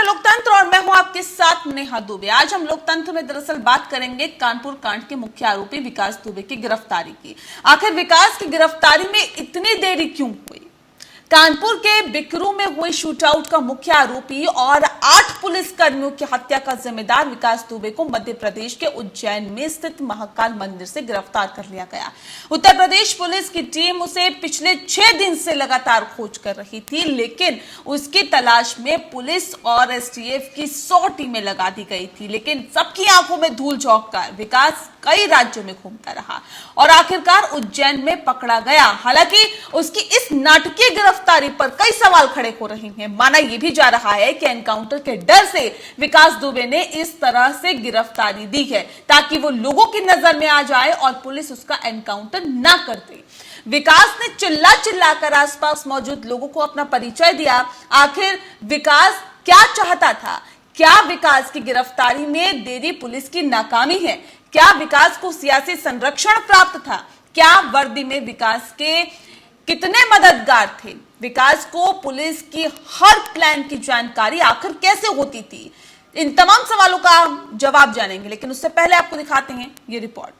है लोकतंत्र और मैं हूं आपके साथ नेहा दुबे। आज हम लोकतंत्र में दरअसल बात करेंगे कानपुर कांड के मुख्य आरोपी विकास दुबे की गिरफ्तारी की। आखिर विकास की गिरफ्तारी में इतनी देरी क्यों हुई? कानपुर के बिकरू में हुए शूटआउट का मुख्य आरोपी और 8 पुलिसकर्मियों की हत्या का जिम्मेदार विकास दुबे को मध्य प्रदेश के उज्जैन में स्थित महाकाल मंदिर से गिरफ्तार कर लिया गया। उत्तर प्रदेश पुलिस की टीम उसे पिछले 6 दिन से लगातार खोज कर रही थी, लेकिन उसकी तलाश में पुलिस और एसटीएफ की 100 टीमें लगा दी गई थी, लेकिन सबकी आंखों में धूल झोंककर विकास कई राज्यों में घूमता रहा और आखिरकार उज्जैन में पकड़ा गया। हालांकि उसकी इस नाटकीय गिरफ्तारी पर कई सवाल खड़े हो रहे हैं। माना यह भी जा रहा है कि एनकाउंटर के डर से विकास दुबे ने इस तरह से गिरफ्तारी दी है ताकि वो लोगों की नजर में आ जाए और पुलिस उसका एनकाउंटर ना कर दे। विकास ने चिल्ला चिल्लाकर आसपास मौजूद लोगों को अपना परिचय दिया। आखिर विकास क्या चाहता था? क्या विकास की गिरफ्तारी में देरी पुलिस की नाकामी है? क्या विकास को सियासी संरक्षण प्राप्त था? क्या वर्दी में विकास के कितने मददगार थे? विकास को पुलिस की हर प्लान की जानकारी आखिर कैसे होती थी? इन तमाम सवालों का जवाब जानेंगे, लेकिन उससे पहले आपको दिखाते हैं ये रिपोर्ट।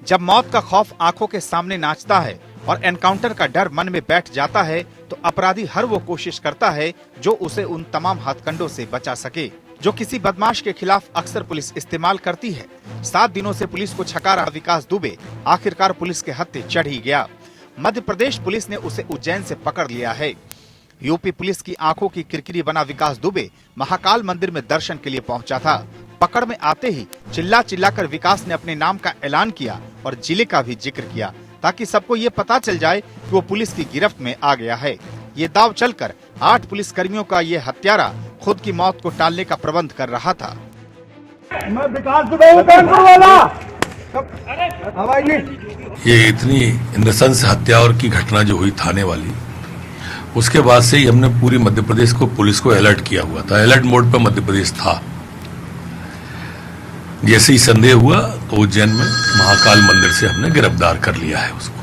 जब मौत का खौफ आंखों के सामने नाचता है और एनकाउंटर का डर मन में बैठ जाता है तो अपराधी हर वो कोशिश करता है जो उसे उन तमाम हथकंडों से बचा सके जो किसी बदमाश के खिलाफ अक्सर पुलिस इस्तेमाल करती है। 7 दिनों से पुलिस को छका रहा विकास दुबे आखिरकार पुलिस के हत्थे चढ़ ही गया। मध्य प्रदेश पुलिस ने उसे उज्जैन से पकड़ लिया है। यूपी पुलिस की आंखों की किरकिरी बना विकास दुबे महाकाल मंदिर में दर्शन के लिए पहुंचा था। पकड़ में आते ही चिल्ला चिल्लाकर विकास ने अपने नाम का ऐलान किया और जिले का भी जिक्र किया ताकि सबको ये पता चल जाए कि वो पुलिस की गिरफ्त में आ गया है। ये दाव चलकर 8 पुलिस कर्मियों का ये हत्यारा खुद की मौत को टालने का प्रबंध कर रहा था। मैं विकास दुबे वाला। ये इतनी नृशंस हत्या और की घटना जो हुई थाने वाली, उसके बाद से ही हमने पूरी मध्य प्रदेश को पुलिस को अलर्ट किया हुआ था। अलर्ट मोड पर मध्य प्रदेश था। जैसे ही संदेह हुआ तो उज्जैन में महाकाल मंदिर से हमने गिरफ्तार कर लिया है उसको।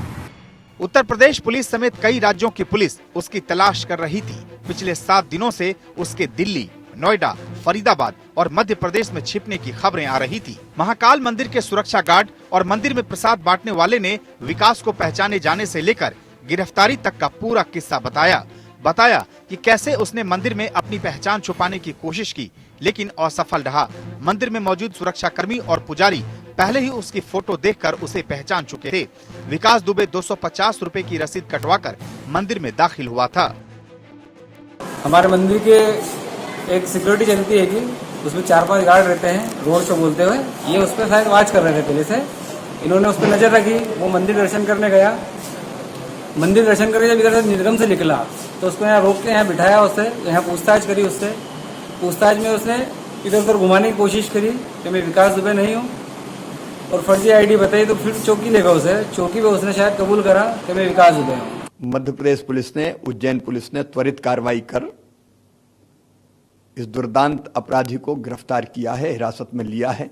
उत्तर प्रदेश पुलिस समेत कई राज्यों की पुलिस उसकी तलाश कर रही थी। पिछले 7 दिनों से उसके दिल्ली, नोएडा, फरीदाबाद और मध्य प्रदेश में छिपने की खबरें आ रही थी। महाकाल मंदिर के सुरक्षा गार्ड और मंदिर में प्रसाद बांटने वाले ने विकास को पहचाने जाने से लेकर गिरफ्तारी तक का पूरा किस्सा बताया कि कैसे उसने मंदिर में अपनी पहचान छुपाने की कोशिश की लेकिन असफल रहा। मंदिर में मौजूद सुरक्षाकर्मी और पुजारी पहले ही उसकी फोटो देखकर उसे पहचान चुके थे। विकास दुबे 250 रुपए की रसीद कटवाकर मंदिर में दाखिल हुआ था। हमारे मंदिर के एक सिक्योरिटी चलती है कि उसमें 4-5 गार्ड रहते हैं रोड शो बोलते हुए। ये उस पर शायद वॉच कर रहे थे पहले से। इन्होंने उस पर नजर रखी। वो मंदिर दर्शन करने गया। मंदिर दर्शन करके जब इधर से निर्गम से निकला तो उसको यहाँ रोक के यहाँ बिठाया। उससे यहाँ पूछताछ करी। उससे पूछताछ में उसने इधर उधर घुमाने की कोशिश करी कि मैं विकास दुबे नहीं हूँ और फर्जी आईडी बताई। तो फिर चौकी ले गया उसे। चौकी पे उसने शायद कबूल करा कि मैं विकास दुबे हूँ। मध्य प्रदेश पुलिस ने, उज्जैन पुलिस ने त्वरित कार्रवाई कर इस दुर्दांत अपराधी को गिरफ्तार किया है, हिरासत में लिया है।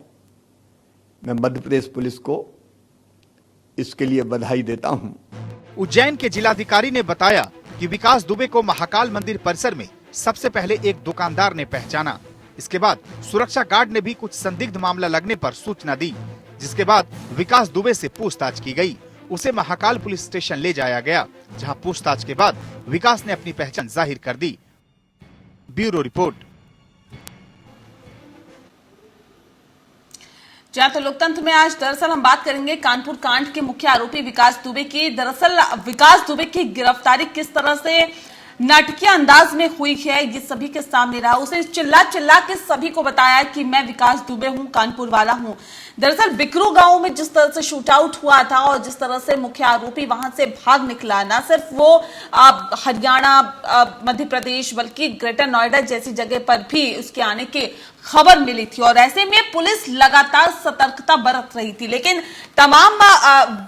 मैं मध्य प्रदेश पुलिस को इसके लिए बधाई देता हूँ। उज्जैन के जिलाधिकारी ने बताया कि विकास दुबे को महाकाल मंदिर परिसर में सबसे पहले एक दुकानदार ने पहचाना। इसके बाद सुरक्षा गार्ड ने भी कुछ संदिग्ध मामला लगने पर सूचना दी, जिसके बाद विकास दुबे से पूछताछ की गई। उसे महाकाल पुलिस स्टेशन ले जाया गया, जहां पूछताछ के बाद विकास ने अपनी पहचान जाहिर कर दी। Bureau report. तो लोकतंत्र में आज दरअसल हम बात करेंगे कानपुर कांड के मुख्य आरोपी विकास दुबे की। दरअसल विकास दुबे की गिरफ्तारी किस तरह से नाटकीय अंदाज में हुई है ये सभी के सामने रहा। उसने चिल्ला चिल्ला के सभी को बताया कि मैं विकास दुबे हूं, कानपुर वाला हूं। दरअसल बिकरू गांव में जिस तरह से शूट आउट हुआ था और जिस तरह से मुख्य आरोपी वहां से भाग निकला, ना सिर्फ वो हरियाणा, मध्य प्रदेश बल्कि ग्रेटर नोएडा जैसी जगह पर भी उसके आने की खबर मिली थी और ऐसे में पुलिस लगातार सतर्कता बरत रही थी। लेकिन तमाम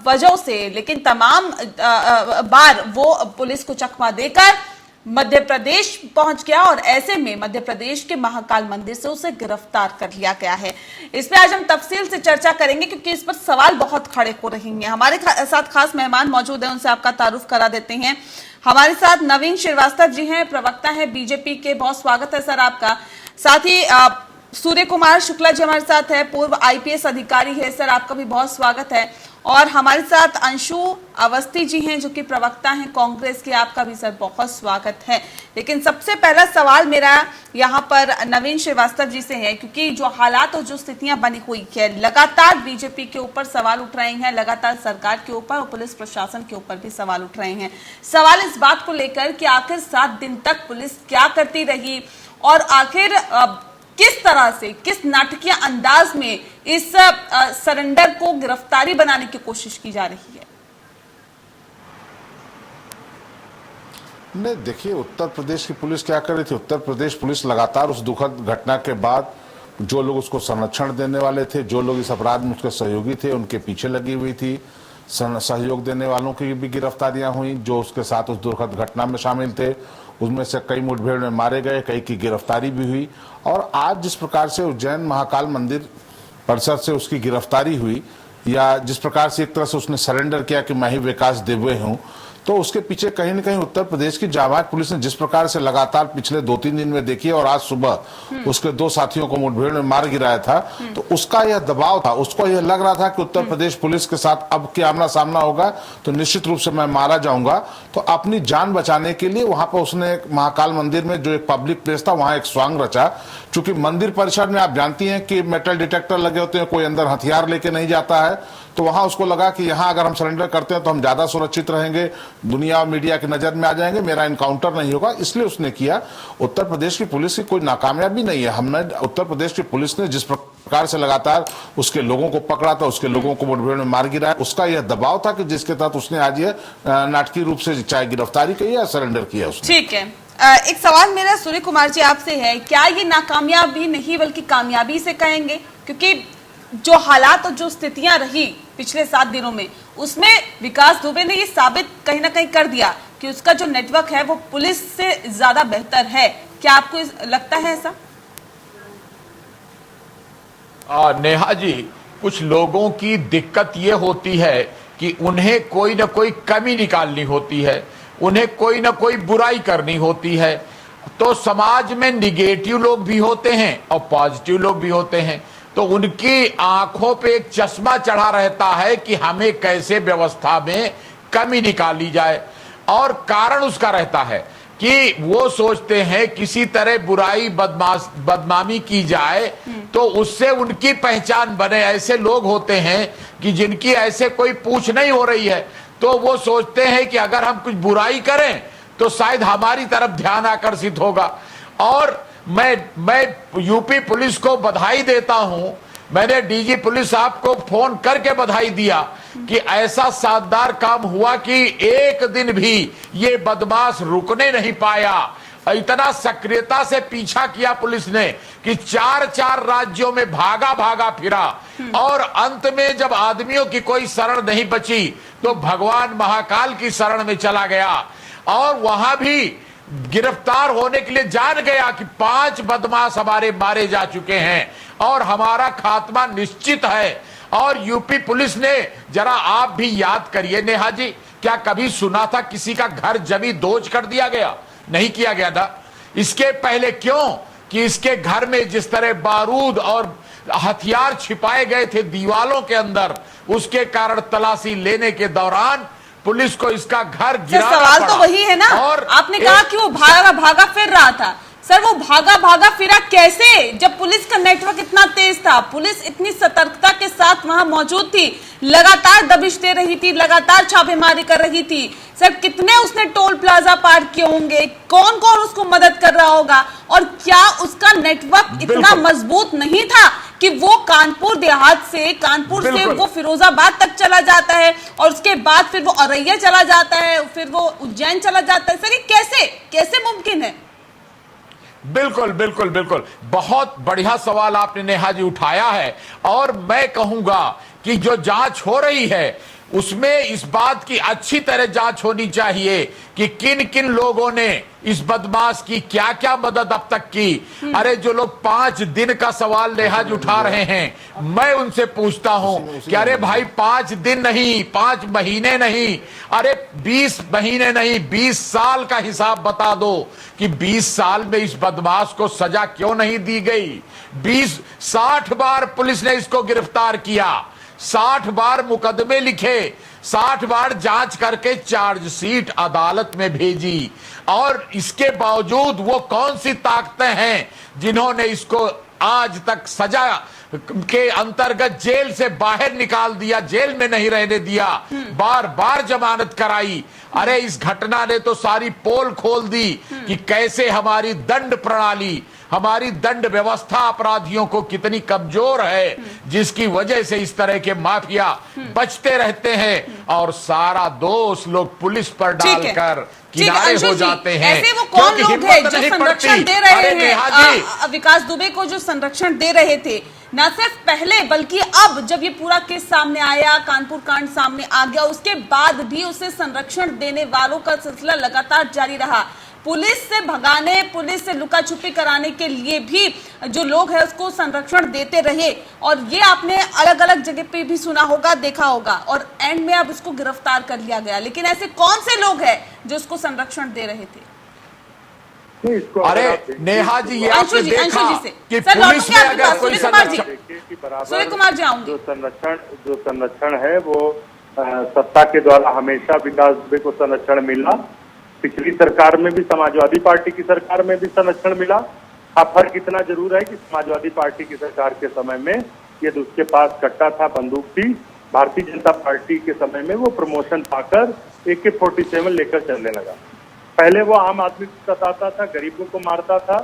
वजहों से, तमाम बार वो पुलिस को चकमा देकर मध्य प्रदेश पहुंच गया और ऐसे में मध्य प्रदेश के महाकाल मंदिर से उसे गिरफ्तार कर लिया गया है। इस पे आज हम तफसील से चर्चा करेंगे क्योंकि इस पर सवाल बहुत खड़े हो रहे हैं। हमारे साथ खास मेहमान मौजूद हैं, उनसे आपका तारुफ करा देते हैं। हमारे साथ नवीन श्रीवास्तव जी हैं, प्रवक्ता है बीजेपी के। बहुत स्वागत है सर आपका। साथ ही सूर्य कुमार शुक्ला जी हमारे साथ है, पूर्व आईपीएस अधिकारी है। सर आपका भी बहुत स्वागत है। और हमारे साथ अंशु अवस्थी जी हैं जो कि प्रवक्ता हैं कांग्रेस के। आपका भी सर बहुत स्वागत है। लेकिन सबसे पहला सवाल मेरा यहाँ पर नवीन श्रीवास्तव जी से है, क्योंकि जो हालात और जो स्थितियां बनी हुई है, लगातार बीजेपी के ऊपर सवाल उठ रहे हैं, लगातार सरकार के ऊपर और पुलिस प्रशासन के ऊपर भी सवाल उठ रहे हैं। सवाल इस बात को लेकर कि आखिर 7 दिन तक पुलिस क्या करती रही और आखिर किस तरह से, किस नाटकीय अंदाज में इस सरेंडर को गिरफ्तारी बनाने की कोशिश की जा रही है। नहीं, देखिए उत्तर प्रदेश की पुलिस क्या कर रही थी। उत्तर प्रदेश पुलिस लगातार उस दुखद घटना के बाद जो लोग उसको संरक्षण देने वाले थे, जो लोग इस अपराध में उसके सहयोगी थे, उनके पीछे लगी हुई थी। सहयोग देने वालों की भी गिरफ्तारियां हुई जो उसके साथ उस दुखद घटना में शामिल थे। उसमें से कई मुठभेड़ में मारे गए, कई की गिरफ्तारी भी हुई। और आज जिस प्रकार से उज्जैन महाकाल मंदिर परिसर से उसकी गिरफ्तारी हुई, या जिस प्रकार से एक तरह से उसने सरेंडर किया कि मैं ही विकास दुबे हूं, तो उसके पीछे कहीं न कहीं उत्तर प्रदेश की जांबाज पुलिस ने जिस प्रकार से लगातार पिछले 2-3 दिन में देखी और आज सुबह उसके 2 साथियों को मुठभेड़ में मार गिराया था, तो उसका यह दबाव था। उसको यह लग रहा था कि उत्तर प्रदेश पुलिस के साथ अब क्या आमना सामना होगा तो निश्चित रूप से मैं मारा जाऊंगा। तो अपनी जान बचाने के लिए वहां पर उसने महाकाल मंदिर में जो एक पब्लिक प्लेस था वहां एक स्वांग रचा। चूंकि मंदिर परिसर में आप जानती हैं कि मेटल डिटेक्टर लगे होते हैं, कोई अंदर हथियार लेके नहीं जाता है, तो वहां उसको लगा कि यहां अगर हम सरेंडर करते हैं तो हम ज्यादा सुरक्षित रहेंगे, दुनिया और मीडिया की नजर में आ जाएंगे, मेरा इनकाउंटर नहीं होगा, इसलिए उसने किया। उत्तर प्रदेश की पुलिस की कोई नाकामयाबी नहीं है। हमने उत्तर प्रदेश की पुलिस ने जिस प्रकार से लगातार उसके लोगों को पकड़ा था, उसके लोगों को मुठभेड़ में मार गिराया, उसका यह दबाव था कि जिसके तहत उसने आज ये नाटकीय रूप से चाहे गिरफ्तारी की या सरेंडर किया उसने। ठीक है। एक सवाल मेरा सूर्य कुमार जी आपसे है, क्या ये नाकामयाबी नहीं बल्कि कामयाबी से कहेंगे? क्योंकि जो हालात और जो स्थितियां रही पिछले 7 दिनों में, उसमें विकास दुबे ने ये साबित कहीं ना कहीं कर दिया कि उसका जो नेटवर्क है वो पुलिस से ज्यादा बेहतर है। क्या आपको लगता है ऐसा? नेहा जी, कुछ लोगों की दिक्कत ये होती है कि उन्हें कोई ना कोई कमी निकालनी होती है, उन्हें कोई ना कोई बुराई करनी होती है। तो समाज में निगेटिव लोग भी होते हैं और पॉजिटिव लोग भी होते हैं, तो उनकी आंखों पे एक चश्मा चढ़ा रहता है कि हमें कैसे व्यवस्था में कमी निकाली जाए। और कारण उसका रहता है कि वो सोचते हैं किसी तरह बुराई बदनामी की जाए तो उससे उनकी पहचान बने। ऐसे लोग होते हैं कि जिनकी ऐसे कोई पूछ नहीं हो रही है, तो वो सोचते हैं कि अगर हम कुछ बुराई करें तो शायद हमारी तरफ ध्यान आकर्षित होगा। और मैं यूपी पुलिस को बधाई देता हूं। मैंने डीजी पुलिस साहब को फोन करके बधाई दिया कि ऐसा शानदार काम हुआ कि एक दिन भी ये बदमाश रुकने नहीं पाया। इतना सक्रियता से पीछा किया पुलिस ने कि 4 राज्यों में भागा फिरा, और अंत में जब आदमियों की कोई शरण नहीं बची तो भगवान महाकाल की शरण में चला गया। और वहां भी गिरफ्तार होने के लिए जान गया कि 5 बदमाश हमारे मारे जा चुके हैं और हमारा खात्मा निश्चित है। और यूपी पुलिस ने, जरा आप भी याद करिए नेहा जी, क्या कभी सुना था किसी का घर जमीन दोज कर दिया गया? नहीं किया गया था। इसके पहले क्यों कि इसके घर में जिस तरह बारूद और हथियार छिपाए गए थे दीवालों के अंदर, उसके कारण तलाशी लेने के दौरान पुलिस को इसका घर गिराना पड़ा। सवाल तो वही है ना, और आपने कहा कि वो भागा फिर रहा था। सर वो भागा फिरा कैसे, जब पुलिस का नेटवर्क इतना तेज था, पुलिस इतनी सतर्कता के साथ वहां मौजूद थी, लगातार दबिश दे रही थी, लगातार छापेमारी कर रही थी। सर कितने उसने टोल प्लाजा पार किए होंगे, कौन कौन उसको मदद कर रहा होगा, और क्या उसका नेटवर्क इतना मजबूत नहीं था कि वो कानपुर देहात से, कानपुर से वो फिरोजाबाद तक चला जाता है और उसके बाद फिर वो औरैया चला जाता है, फिर वो उज्जैन चला जाता है? सर ये कैसे मुमकिन है? बिल्कुल बिल्कुल बिल्कुल, बहुत बढ़िया सवाल आपने नेहा जी उठाया है। और मैं कहूंगा कि जो जांच हो रही है उसमें इस बात की अच्छी तरह जांच होनी चाहिए कि किन किन लोगों ने इस बदमाश की क्या क्या मदद अब तक की। अरे जो लोग 5 दिन का सवाल लिहाज उठा रहे हैं, मैं उनसे पूछता हूं कि अरे भाई 5 दिन नहीं, 5 महीने नहीं, अरे 20 महीने नहीं, 20 साल का हिसाब बता दो कि 20 साल में इस बदमाश को सजा क्यों नहीं दी गई। 60 बार पुलिस ने इसको गिरफ्तार किया, 60 बार मुकदमे लिखे, 60 बार जांच करके चार्जशीट अदालत में भेजी, और इसके बावजूद वो कौन सी ताकतें हैं जिन्होंने इसको आज तक सजा के अंतर्गत जेल से बाहर निकाल दिया, जेल में नहीं रहने दिया, बार बार जमानत कराई। अरे इस घटना ने तो सारी पोल खोल दी कि कैसे हमारी दंड प्रणाली, हमारी दंड व्यवस्था अपराधियों को कितनी कमजोर है, जिसकी वजह से इस तरह के माफिया बचते रहते हैं और सारा दोष लोग पुलिस पर डालकर किनारे हो जाते हैं। ऐसे वो कौन लोग हैं जो संरक्षण दे रहे हैं विकास दुबे को, जो संरक्षण दे रहे थे न सिर्फ पहले बल्कि अब जब ये पूरा केस सामने आया, कानपुर कांड सामने आ गया, उसके बाद भी उसे संरक्षण देने वालों का सिलसिला लगातार जारी रहा। पुलिस से भगाने, पुलिस से लुका छुपी कराने के लिए भी जो लोग हैं उसको संरक्षण देते रहे, और ये आपने अलग अलग जगह पे भी सुना होगा, देखा होगा, और एंड में अब उसको गिरफ्तार कर लिया गया। लेकिन ऐसे कौन से लोग हैं जो उसको संरक्षण दे रहे थे? अरे नेहा जी, ये आपने देखा कि पुलिस में अगर कोई सूर्य कुमार जी आऊंगे, जो संरक्षण है वो सत्ता के द्वारा हमेशा विकास दुबे को संरक्षण मिला। पिछली सरकार में भी, समाजवादी पार्टी की सरकार में भी संरक्षण मिला। हाँ, फर्क इतना जरूर है कि समाजवादी पार्टी की सरकार के समय में ये उसके पास कट्टा था, बंदूक थी। भारतीय जनता पार्टी के समय में वो प्रमोशन पाकर AK-47 लेकर चलने लगा। पहले वो आम आदमी को सताता था, गरीबों को मारता था।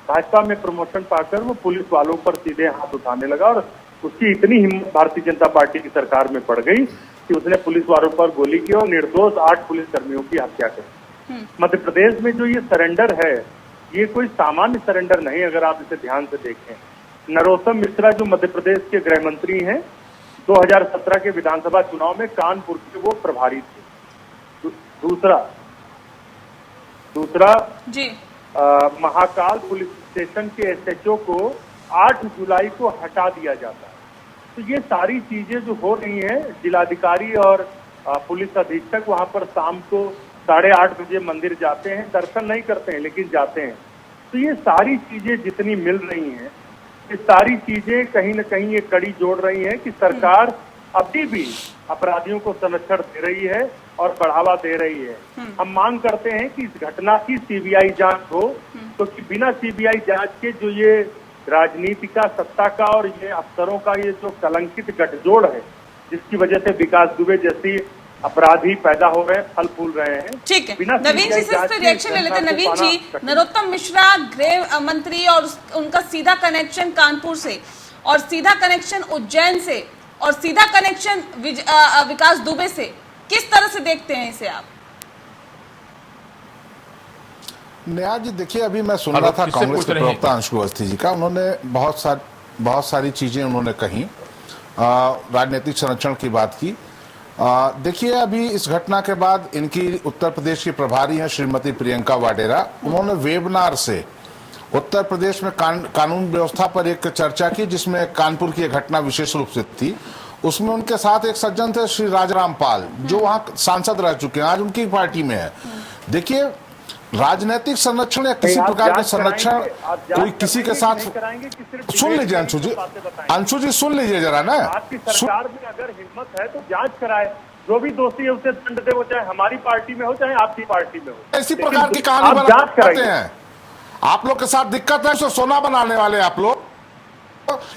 भाजपा में प्रमोशन पाकर वो पुलिस वालों पर सीधे हाथ उठाने लगा, और उसकी इतनी हिम्मत भारतीय जनता पार्टी की सरकार में पड़ गई कि उसने पुलिस वालों पर गोली की और निर्दोष 8 पुलिसकर्मियों की हत्या कर। मध्य प्रदेश में जो ये सरेंडर है, ये कोई सामान्य सरेंडर नहीं। अगर आप इसे ध्यान से देखें, नरोत्तम मिश्रा जो मध्य प्रदेश के गृह मंत्री हैं, 2017 के विधानसभा चुनाव में कानपुर के वो प्रभारी थे। दूसरा जी, महाकाल पुलिस स्टेशन के SHO को 8 जुलाई को हटा दिया जाता है। तो ये सारी चीजें जो हो रही हैं, जिलाधिकारी और पुलिस अधीक्षक वहां पर शाम को 8:30 बजे मंदिर जाते हैं, दर्शन नहीं करते हैं लेकिन जाते हैं। तो ये सारी चीजें जितनी मिल रही हैं, ये सारी चीजें कहीं न कहीं ये कड़ी जोड़ रही हैं कि सरकार अभी भी अपराधियों को संरक्षण दे रही है और बढ़ावा दे रही है। हम मांग करते हैं कि इस घटना की CBI जांच हो, तो कि बिना CBI जांच के जो ये राजनीति का, सत्ता का और ये अफसरों का ये जो कलंकित गठजोड़ है, जिसकी वजह से विकास दुबे जैसी अपराधी पैदा हो रहे हैं, फल फूल रहे हैं। ठीक है, नवीन जी से रिएक्शन ले लेते हैं। नवीन जी, नरोत्तम मिश्रा गृह मंत्री और उनका सीधा कनेक्शन कानपुर से, और सीधा कनेक्शन उज्जैन से, और सीधा कनेक्शन विकास दुबे से, किस तरह से देखते हैं इसे आप? नेहा जी देखिए, अभी मैं सुन रहा था कांग्रेस के प्रवक्ता अंशु अवस्थी जी का, उन्होंने बहुत सारी चीजें उन्होंने कही, राजनीतिक संरक्षण की बात की। देखिए, अभी इस घटना के बाद इनकी उत्तर प्रदेश की प्रभारी हैं श्रीमती प्रियंका वाडेरा, उन्होंने वेबिनार से उत्तर प्रदेश में कानून व्यवस्था पर एक चर्चा की, जिसमें कानपुर की एक घटना विशेष रूप से थी। उसमें उनके साथ एक सज्जन थे श्री राजाराम पाल, जो वहां सांसद रह चुके हैं, आज उनकी पार्टी में है। देखिए, राजनीतिक संरक्षण या किसी प्रकार के संरक्षण कोई किसी के साथ, सुन लीजिए अंशु जी सुन लीजिए जरा ना। आपकी सरकार में अगर हिम्मत है तो जांच कराए, जो भी दोषी है उसे दंड दे, वो चाहे हमारी पार्टी में हो चाहे आपकी पार्टी में हो। ऐसी प्रकार की कहानी बनाते हैं, आप लोग के साथ दिक्कत है, उसे सोना बनाने वाले आप लोग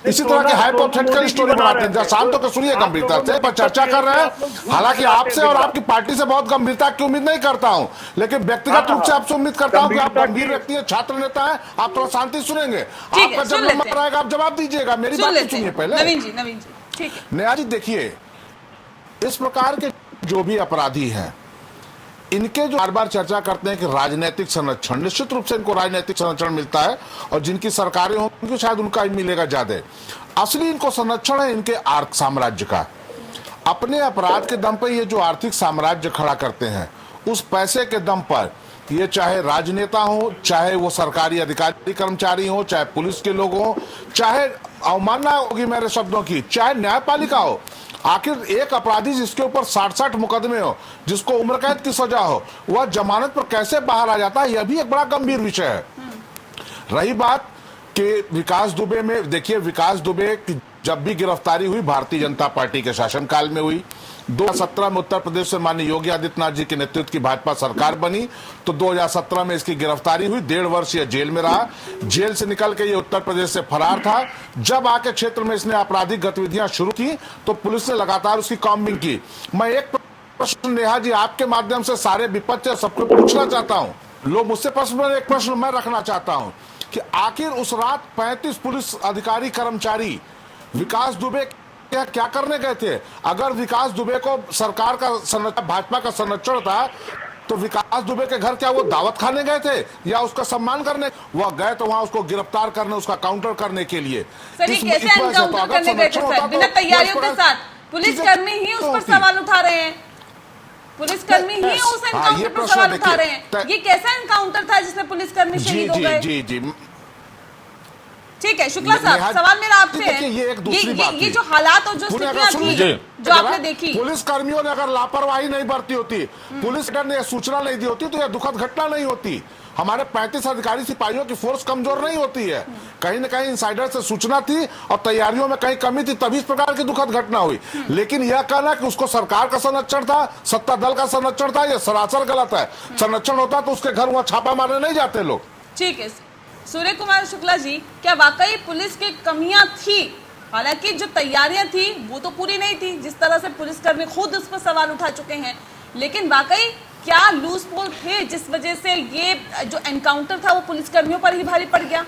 इसी तरह के हाइपोथेटिकल स्टोरी बनाते हैं। शांत होकर सुनिए गंभीरता से, पर चर्चा कर रहे हैं। हालांकि आपसे और आपकी पार्टी से बहुत गंभीरता की उम्मीद नहीं करता हूं, लेकिन व्यक्तिगत रूप से आपसे उम्मीद करता हूं कि आप गंभीर व्यक्ति हैं, छात्र नेता हैं, आप थोड़ा शांति सुनेंगे। आपका जब नंबर आएगा आप जवाब दीजिएगा। मेरी बात सुनिए पहले। नवीन जी ठीक है। नेहा जी देखिए, इस प्रकार के जो भी अपराधी हैं, इनके जो बार बार चर्चा करते हैं कि राजनीतिक संरक्षण, निश्चित रूप से इनको राजनीतिक संरक्षण मिलता है, और जिनकी सरकारें होंगी शायद उनका ही मिलेगा ज्यादा। असली इनको संरक्षण है इनके आर्क साम्राज्य का। अपने अपराध के दम पर ये जो आर्थिक साम्राज्य खड़ा करते हैं, उस पैसे के दम पर ये चाहे राजनेता हो, चाहे वो सरकारी अधिकारी कर्मचारी हो, चाहे पुलिस के लोग हो, चाहे अवमानना होगी मेरे शब्दों की, चाहे न्यायपालिका हो, आखिर एक अपराधी जिसके ऊपर 60-60 मुकदमे हो, जिसको उम्र कैद की सजा हो, वह जमानत पर कैसे बाहर आ जाता है, यह भी एक बड़ा गंभीर विषय है। रही बात कि विकास दुबे में, देखिए विकास दुबे की जब भी गिरफ्तारी हुई भारतीय जनता पार्टी के शासनकाल में हुई। 2017 में उत्तर प्रदेश से माननीय योगी आदित्यनाथ जी के नेतृत्व की भाजपा सरकार बनी, तो 2017 में इसकी गिरफ्तारी हुई, 1.5 वर्ष यह जेल में रहा। जेल से निकल के ये उत्तर प्रदेश से फरार था। जब आके क्षेत्र में इसने आपराधिक गतिविधियां शुरू की तो पुलिस ने लगातार उसकी कॉम्बिंग की। मैं एक प्रश्न नेहा जी आपके माध्यम से सारे विपक्ष सबको पूछना चाहता हूँ, लोग मुझसे प्रश्न, एक प्रश्न मैं रखना चाहता हूँ कि आखिर उस रात 35 पुलिस अधिकारी कर्मचारी विकास दुबे क्या करने गए थे? अगर विकास दुबे को सरकार का भाजपा का संरक्षण था तो विकास दुबे के घर क्या वो दावत खाने गए थे या उसका सम्मान करने? वह गए तो वहां उसको गिरफ्तार करने, उसका काउंटर करने के लिए। सर, ये कैसे एनकाउंटर करने गए थे सर? बिना तैयारियों के साथ पुलिसकर्मी ही उस पर सवाल उठा रहे हैं, पुलिसकर्मी ही उस एनकाउंटर पर सवाल उठा रहे हैं। ये कैसा एनकाउंटर था जिसमें पुलिसकर्मी शहीद हो गए? जी जी, ठीक है शुक्ला साहब, सवाल मेरा आपसे है, ये एक दूसरी बात ये जो हालात और जो स्थितियां थी जो आपने देखी, पुलिस कर्मियों ने अगर लापरवाही नहीं बरती होती, पुलिस ने सूचना नहीं दी होती तो यह दुखद घटना नहीं होती। हमारे 35 अधिकारी सिपाहियों की फोर्स कमजोर नहीं होती है, कहीं न कहीं इनसाइडर से सूचना थी और तैयारियों में कहीं कमी थी, तभी इस प्रकार की दुखद घटना हुई। लेकिन यह कहना कि उसको सरकार का संरक्षण था, सत्ता दल का संरक्षण था, यह सरासर गलत है। संरक्षण होता तो उसके घर वहां छापा मारने नहीं जाते लोग। ठीक है सूर्य कुमार शुक्ला जी, क्या वाकई पुलिस की कमियां थी? हालांकि जो तैयारियां थी वो तो पूरी नहीं थी, जिस तरह से पुलिसकर्मी खुद उस पर सवाल उठा चुके हैं, लेकिन वाकई क्या लूज पोल थे जिस वजह से ये जो एनकाउंटर था वो पुलिसकर्मियों पर ही भारी पड़ गया?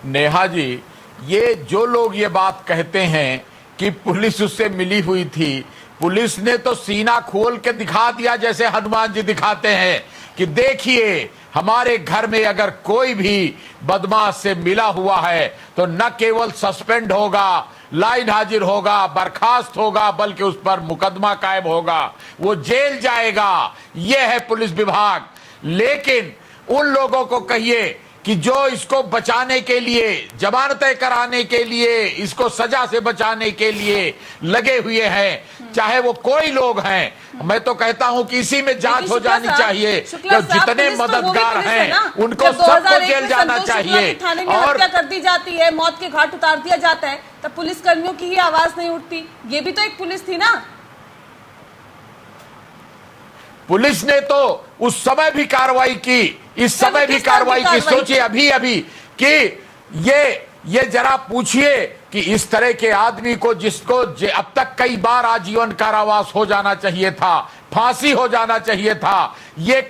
नेहा जी, ये जो लोग ये बात कहते हैं कि पुलिस उससे मिली हुई थी, पुलिस ने तो सीना खोल के दिखा दिया जैसे हनुमान जी दिखाते हैं कि देखिए हमारे घर में अगर कोई भी बदमाश से मिला हुआ है तो न केवल सस्पेंड होगा, लाइन हाजिर होगा, बर्खास्त होगा, बल्कि उस पर मुकदमा कायम होगा, वो जेल जाएगा। यह है पुलिस विभाग। लेकिन उन लोगों को कहिए कि जो इसको बचाने के लिए, जमानतें कराने के लिए, इसको सजा से बचाने के लिए लगे हुए हैं, चाहे वो कोई लोग हैं, मैं तो कहता हूं कि इसी में जांच हो जानी चाहिए। जो जितने मददगार हैं उनको सबको जेल जाना चाहिए। और हत्या कर दी जाती है, मौत के घाट उतार दिया जाता है, तब पुलिस कर्मियों की ही आवाज नहीं उठती। ये भी तो एक पुलिस थी ना। पुलिस ने तो उस समय भी कार्रवाई की, इस समय भी कार्रवाई की। सोचिए अभी अभी कि ये जरा पूछिए कि इस तरह के आदमी को, जिसको अब तक कई बार आजीवन कारावास हो जाना चाहिए था, फांसी हो जाना चाहिए था, ये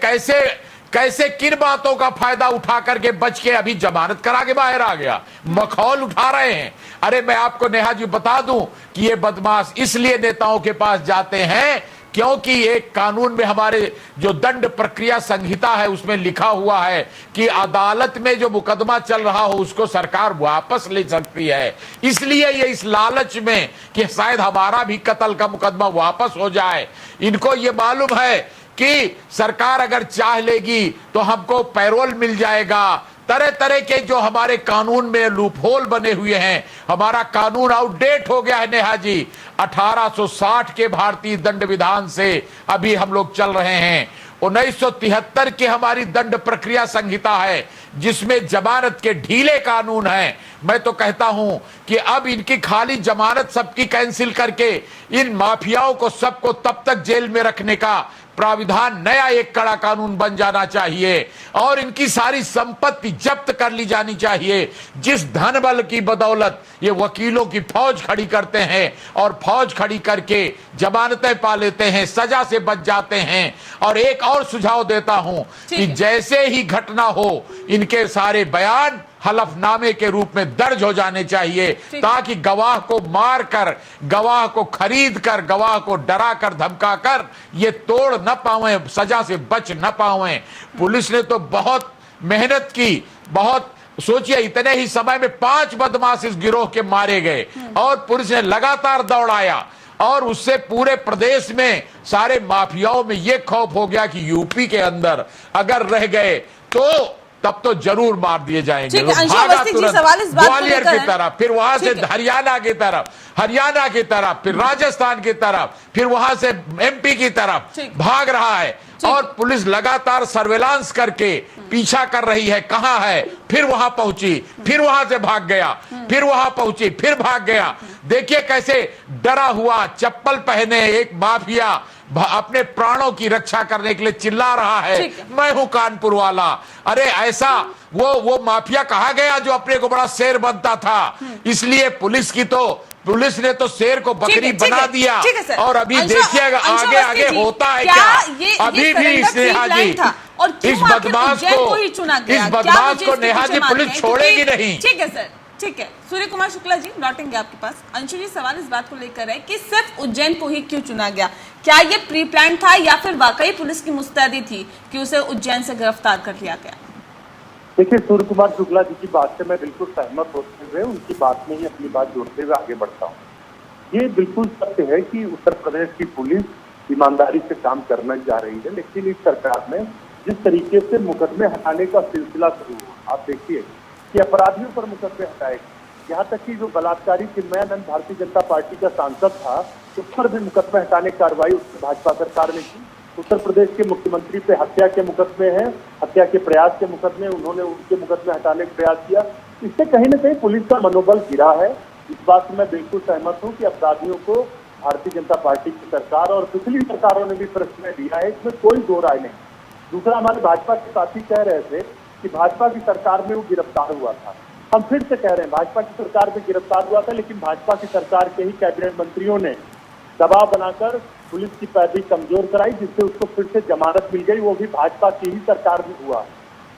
कैसे किन बातों का फायदा उठा करके बच के अभी जमानत करा के बाहर आ गया? मखौल उठा रहे हैं। अरे मैं आपको नेहा जी बता दूं कि ये बदमाश इसलिए नेताओं के पास जाते हैं क्योंकि एक कानून में, हमारे जो दंड प्रक्रिया संहिता है उसमें लिखा हुआ है कि अदालत में जो मुकदमा चल रहा हो उसको सरकार वापस ले सकती है। इसलिए ये इस लालच में कि शायद हमारा भी कत्ल का मुकदमा वापस हो जाए, इनको ये मालूम है कि सरकार अगर चाह लेगी तो हमको पैरोल मिल जाएगा। तरह तरह के जो हमारे कानून में लूपहोल बने हुए हैं, हमारा कानून आउटडेट हो गया है नेहा जी। 1860 के भारतीय दंड विधान से अभी हम लोग चल रहे हैं। 1973 की हमारी दंड प्रक्रिया संहिता है जिसमें जमानत के ढीले कानून हैं। मैं तो कहता हूं कि अब इनकी खाली जमानत सबकी कैंसिल करके इन माफियाओं को सबको तब तक जेल में रखने का प्राविधान, नया एक कड़ा कानून बन जाना चाहिए और इनकी सारी संपत्ति जब्त कर ली जानी चाहिए। जिस धन बल की बदौलत ये वकीलों की फौज खड़ी करते हैं और फौज खड़ी करके जमानतें पा लेते हैं, सजा से बच जाते हैं। और एक और सुझाव देता हूं कि जैसे ही घटना हो इनके सारे बयान हलफनामे के रूप में दर्ज हो जाने चाहिए ताकि गवाह को मार कर, गवाह को खरीद कर, गवाह को डरा कर, धमका कर ये तोड़ न पावे, सजा से बच न पावे। पुलिस ने तो बहुत मेहनत की, बहुत सोचिए इतने ही समय में 5 बदमाश इस गिरोह के मारे गए और पुलिस ने लगातार दौड़ाया और उससे पूरे प्रदेश में सारे माफियाओं में यह खौफ हो गया कि यूपी के अंदर अगर रह गए तो तब तो जरूर मार दिए जाएंगे। ठीक है, अंशु भागा अवस्थी जी, तुरंत सवाल इस बात को ग्वालियर लेकर की है। तरफ, फिर वहां से ठीक है। हरियाणा की तरफ, फिर राजस्थान की तरफ, फिर वहां से एमपी की तरफ ठीक। भाग रहा है और पुलिस लगातार सर्वेलांस करके पीछा कर रही है कहां है, फिर वहां पहुंची, फिर वहां से भाग गया, फिर वहां पहुंची, फिर भाग गया। देखिए कैसे डरा हुआ चप्पल पहने एक माफिया अपने प्राणों की रक्षा करने के लिए चिल्ला रहा है, मैं हूं कानपुर वाला। अरे ऐसा वो माफिया कहा गया जो अपने को बड़ा शेर बनता था। इसलिए पुलिस ने तो शेर को बकरी बना दिया। और अभी देखिएगा आगे आगे होता है क्या। अभी भी स्नेहा जी इस बदमाश को नेहा जी पुलिस छोड़ेगी नहीं। ठीक है सर, ठीक है। सूर्य कुमार शुक्ला जी लौटेंगे आपके पास। अंशु जी, सवाल इस बात को लेकर है कि सिर्फ उज्जैन को ही क्यों चुना गया? क्या ये प्री प्लान था या फिर वाकई पुलिस की मुस्तैदी थी कि उसे उज्जैन से गिरफ्तार कर लिया गया? देखिए, सूर्य कुमार शुक्ला जी की बात से मैं बिल्कुल सहमत होते हुए उनकी बात में ही अपनी बात जोड़ते हुए आगे बढ़ता हूँ। ये बिल्कुल सत्य है कि उत्तर प्रदेश की पुलिस ईमानदारी से काम करना चाह रही है, लेकिन इस सरकार में जिस तरीके से मुकदमे हटाने का सिलसिला शुरू हुआ, आप देखिए कि अपराधियों पर मुकदमे हटाए, यहाँ तक कि जो बलात्कारी चिन्मयानंद भारतीय जनता पार्टी का सांसद था उस पर भी मुकदमे हटाने की कार्रवाई उसकी भाजपा सरकार ने की। उत्तर प्रदेश के मुख्यमंत्री पे हत्या के मुकदमे हैं, हत्या के प्रयास के मुकदमे, उन्होंने उनके मुकदमे हटाने का प्रयास किया। इससे कहीं न कहीं पुलिस का मनोबल गिरा है। इस बात से मैं बिल्कुल सहमत हूँ कि अपराधियों को भारतीय जनता पार्टी की सरकार और पिछली सरकारों ने भी प्रश्रय दिया है, इसमें कोई दो राय नहीं। दूसरा, हमारे भाजपा के साथी कह रहे थे कि भाजपा की सरकार में वो गिरफ्तार हुआ था। हम फिर से कह रहे हैं भाजपा की सरकार में गिरफ्तार हुआ था, लेकिन भाजपा की सरकार के ही कैबिनेट मंत्रियों ने दबाव बनाकर पुलिस की पैरवी कमजोर कराई, जिससे उसको फिर से जमानत मिल गई। वो भी भाजपा की ही सरकार में हुआ।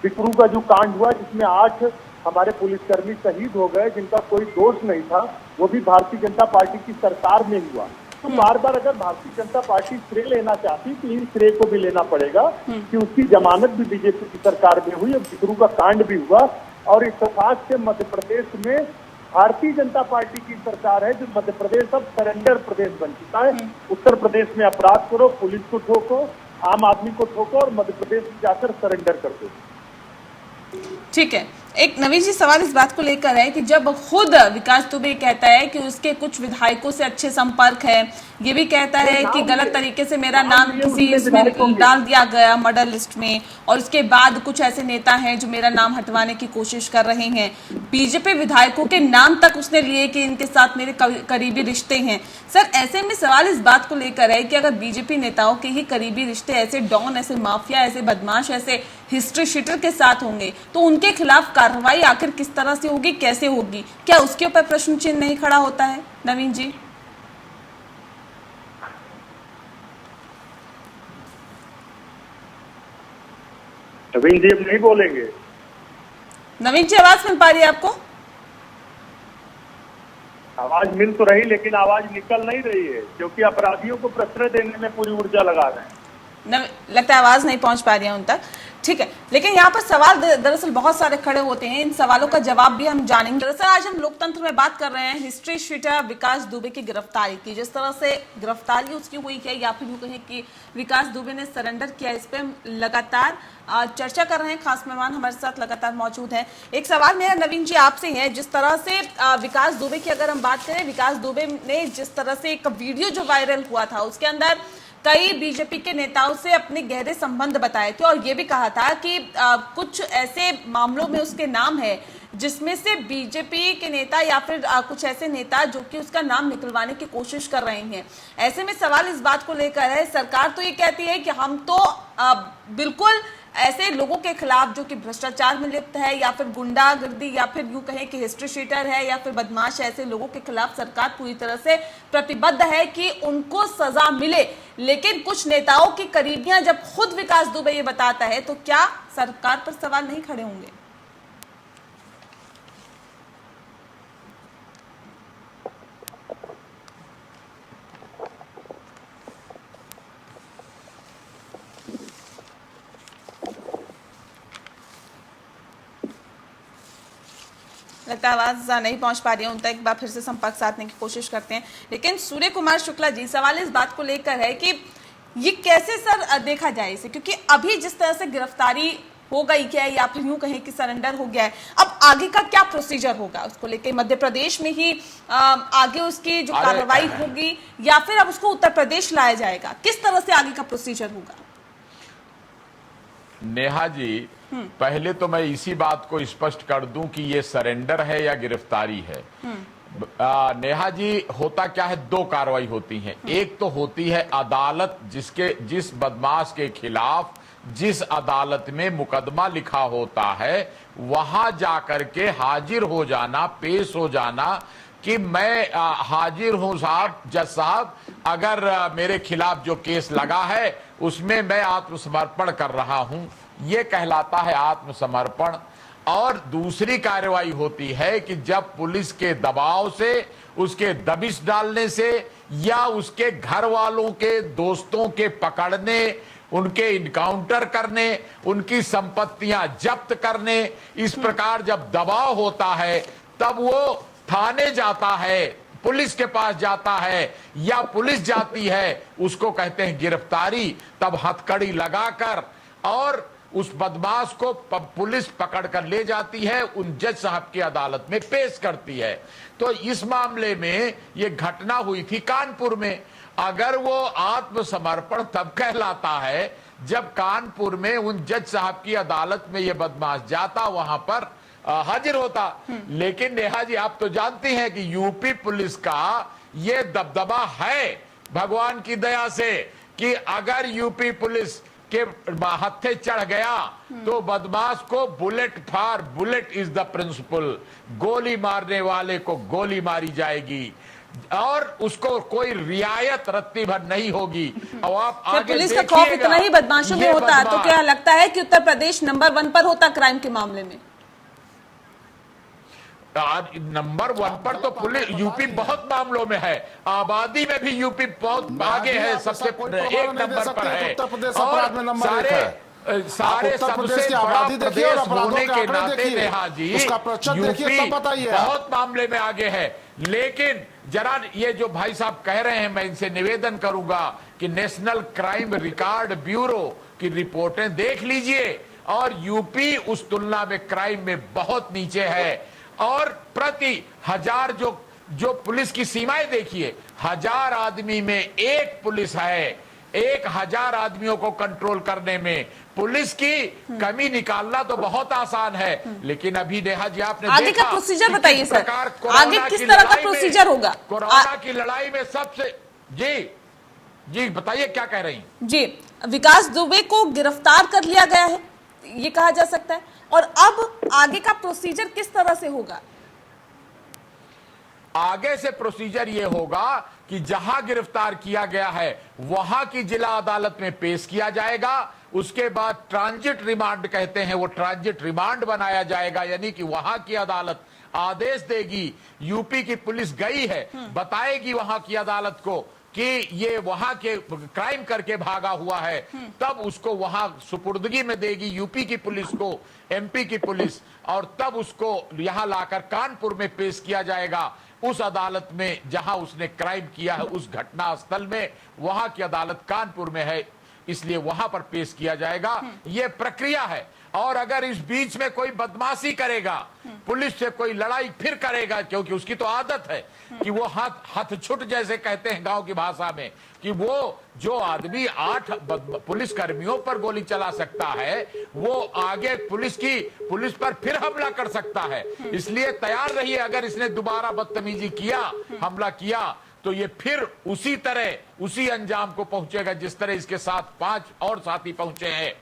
बिकरू का जो कांड हुआ जिसमें 8 हमारे पुलिसकर्मी शहीद हो गए जिनका कोई दोष नहीं था, वो भी भारतीय जनता पार्टी की सरकार में हुआ। तो बार बार अगर भारतीय जनता पार्टी श्रेय लेना चाहती तो इन श्रेय को भी लेना पड़ेगा कि उसकी जमानत भी बीजेपी की सरकार में हुई, अब बिकरू का कांड भी हुआ। और इत्तेफाक से मध्य प्रदेश में भारतीय जनता पार्टी की सरकार है, जो मध्य प्रदेश अब सरेंडर प्रदेश बन चुका है। उत्तर प्रदेश में अपराध करो, पुलिस को ठोको, आम आदमी को ठोको और मध्य प्रदेश में जाकर सरेंडर कर दो। ठीक है। एक नवीन जी, सवाल इस बात को लेकर है कि जब खुद विकास दुबे कहता है कि उसके कुछ विधायकों से अच्छे संपर्क है, ये भी कहता है कि गलत तरीके से मेरा नाम किसी इसमें डाल दिया गया मर्डर लिस्ट में, और उसके बाद कुछ ऐसे नेता हैं जो मेरा नाम हटवाने की कोशिश कर रहे हैं। बीजेपी विधायकों के नाम तक उसने लिए कि इनके साथ मेरे करीबी रिश्ते हैं। सर, ऐसे में सवाल इस बात को लेकर है कि अगर बीजेपी नेताओं के ही करीबी रिश्ते ऐसे डॉन, ऐसे माफिया, ऐसे बदमाश, ऐसे हिस्ट्री शीटर के साथ होंगे तो उनके खिलाफ कार्रवाई आखिर किस तरह से होगी, कैसे होगी? क्या उसके ऊपर प्रश्न चिन्ह नहीं खड़ा होता है? नवीन जी। नवीन जी अब नहीं बोलेंगे। नवीन जी, आवाज मिल पा रही है आपको? आवाज मिल तो रही, लेकिन आवाज निकल नहीं रही है क्योंकि अपराधियों को प्रश्रय देने में पूरी ऊर्जा लगा रहे हैं। लगता है आवाज नहीं पहुंच पा रही है उन तक। ठीक है, लेकिन यहाँ पर सवाल दरअसल बहुत सारे खड़े होते हैं, इन सवालों का जवाब भी हम जानेंगे। दरअसल आज हम लोकतंत्र में बात कर रहे हैं हिस्ट्री शीटर विकास दुबे की गिरफ्तारी की। जिस तरह से गिरफ्तारी उसकी हुई है, या फिर यूं कहें कि विकास दुबे ने सरेंडर किया, इस पे हम लगातार चर्चा कर रहे हैं। खास मेहमान हमारे साथ लगातार मौजूद हैं। एक सवाल मेरा नवीन जी आपसे है, जिस तरह से विकास दुबे की अगर हम बात करें, विकास दुबे ने जिस तरह से एक वीडियो जो वायरल हुआ था उसके अंदर कई बीजेपी के नेताओं से अपने गहरे संबंध बताए थे, और ये भी कहा था कि कुछ ऐसे मामलों में उसके नाम है जिसमें से बीजेपी के नेता या फिर कुछ ऐसे नेता जो कि उसका नाम निकलवाने की कोशिश कर रहे हैं। ऐसे में सवाल इस बात को लेकर है, सरकार तो ये कहती है कि हम तो बिल्कुल ऐसे लोगों के खिलाफ जो कि भ्रष्टाचार में लिप्त है या फिर गुंडागर्दी या फिर यूं कहें कि हिस्ट्री शीटर है या फिर बदमाश, ऐसे लोगों के खिलाफ सरकार पूरी तरह से प्रतिबद्ध है कि उनको सजा मिले। लेकिन कुछ नेताओं की करीबियां जब खुद विकास दुबे ये बताता है तो क्या सरकार पर सवाल नहीं खड़े होंगे? लगता है आवाज नहीं पहुंच पा रही है उन तक, एक बार फिर से संपर्क साधने की कोशिश करते हैं। लेकिन सूर्य कुमार शुक्ला जी, सवाल इस बात को लेकर है कि ये कैसे सर देखा जाए इसे, क्योंकि अभी जिस तरह से गिरफ्तारी हो गई क्या है, या फिर यूं कहें कि सरेंडर हो गया है, अब आगे का क्या प्रोसीजर होगा उसको लेकर? मध्य प्रदेश में ही आगे उसकी जो कार्रवाई होगी, या फिर अब उसको उत्तर प्रदेश लाया जाएगा? किस तरह से आगे का प्रोसीजर होगा? नेहा जी, पहले तो मैं इसी बात को स्पष्ट कर दूं कि ये सरेंडर है या गिरफ्तारी है। नेहा जी, होता क्या है, दो कार्रवाई होती हैं। एक तो होती है अदालत, जिस बदमाश के खिलाफ जिस अदालत में मुकदमा लिखा होता है वहां जाकर के हाजिर हो जाना, पेश हो जाना कि मैं हाजिर हूं साहब, जज साहब, अगर मेरे खिलाफ जो केस लगा है उसमें मैं आत्मसमर्पण कर रहा हूं, ये कहलाता है आत्मसमर्पण। और दूसरी कार्रवाई होती है कि जब पुलिस के दबाव से, उसके दबिश डालने से, या उसके घर वालों के दोस्तों के पकड़ने, उनके इनकाउंटर करने, उनकी संपत्तियां जब्त करने, इस प्रकार जब दबाव होता है तब वो थाने जाता है, पुलिस के पास जाता है, या पुलिस जाती है, उसको कहते हैं गिरफ्तारी। तब हथकड़ी लगाकर और उस बदमाश को पुलिस पकड़ कर ले जाती है, उन जज साहब की अदालत में पेश करती है। तो इस मामले में ये घटना हुई थी कानपुर में। अगर वो आत्मसमर्पण तब कहलाता है जब कानपुर में उन जज साहब की अदालत में ये बदमाश जाता, वहां पर हाजिर होता। लेकिन नेहा जी, आप तो जानती हैं कि यूपी पुलिस का ये दबदबा है भगवान की दया से कि अगर यूपी पुलिस के हत्थे चढ़ गया तो बदमाश को bullet for bullet is the principle, गोली मारने वाले को गोली मारी जाएगी और उसको कोई रियायत रत्ती भर नहीं होगी। और आप आगे पुलिस का खौफ इतना ही बदमाशों में होता है, तो क्या लगता है कि उत्तर प्रदेश नंबर 1 पर होता क्राइम के मामले में? नंबर 1 पर तो पुलिस, यूपी बहुत मामलों में है, आबादी में भी यूपी बहुत आगे है, सबसे 1 नंबर पर है। और सारे सबसे बड़ा प्रदेश होने के नाते नेहा जी, यूपी बहुत मामले में आगे है। लेकिन जरा ये जो भाई साहब कह रहे हैं, मैं इनसे निवेदन करूंगा कि नेशनल क्राइम रिकॉर्ड ब्यूरो की रिपोर्टें देख लीजिए, और यूपी उस तुलना में क्राइम में बहुत नीचे है। और प्रति 1000 जो पुलिस की सीमाएं देखिए, 1000 आदमी में 1 पुलिस है। 1000 आदमियों को कंट्रोल करने में पुलिस की कमी निकालना तो बहुत आसान है। लेकिन अभी नेहा जी, आपने आगे का प्रोसीजर बताइए सर, आगे किस तरह का प्रोसीजर होगा? कोरोना की लड़ाई में सबसे जी बताइए क्या कह रही हैं? जी, विकास दुबे को गिरफ्तार कर लिया गया है, ये कहा जा सकता है, और अब आगे का प्रोसीजर किस तरह से होगा? आगे से प्रोसीजर ये होगा कि जहां गिरफ्तार किया गया है वहां की जिला अदालत में पेश किया जाएगा। उसके बाद ट्रांजिट रिमांड कहते हैं, वो ट्रांजिट रिमांड बनाया जाएगा, यानी कि वहां की अदालत आदेश देगी। यूपी की पुलिस गई है, बताएगी वहां की अदालत को कि ये वहां के क्राइम करके भागा हुआ है, तब उसको वहां सुपुर्दगी में देगी यूपी की पुलिस को, एमपी की पुलिस, और तब उसको यहां लाकर कानपुर में पेश किया जाएगा, उस अदालत में जहां उसने क्राइम किया है, उस घटना स्थल में। वहां की अदालत कानपुर में है, इसलिए वहां पर पेश किया जाएगा। यह प्रक्रिया है। और अगर इस बीच में कोई बदमाशी करेगा, पुलिस से कोई लड़ाई फिर करेगा, क्योंकि उसकी तो आदत है कि वो हाथ छुट जैसे कहते हैं गांव की भाषा में, कि वो जो आदमी 8 पुलिस कर्मियों पर गोली चला सकता है, वो आगे पुलिस पर फिर हमला कर सकता है। इसलिए तैयार रहिए, अगर इसने दोबारा बदतमीजी किया, हमला किया, तो ये फिर उसी तरह उसी अंजाम को पहुंचेगा जिस तरह इसके साथ 5 और साथी पहुंचे हैं।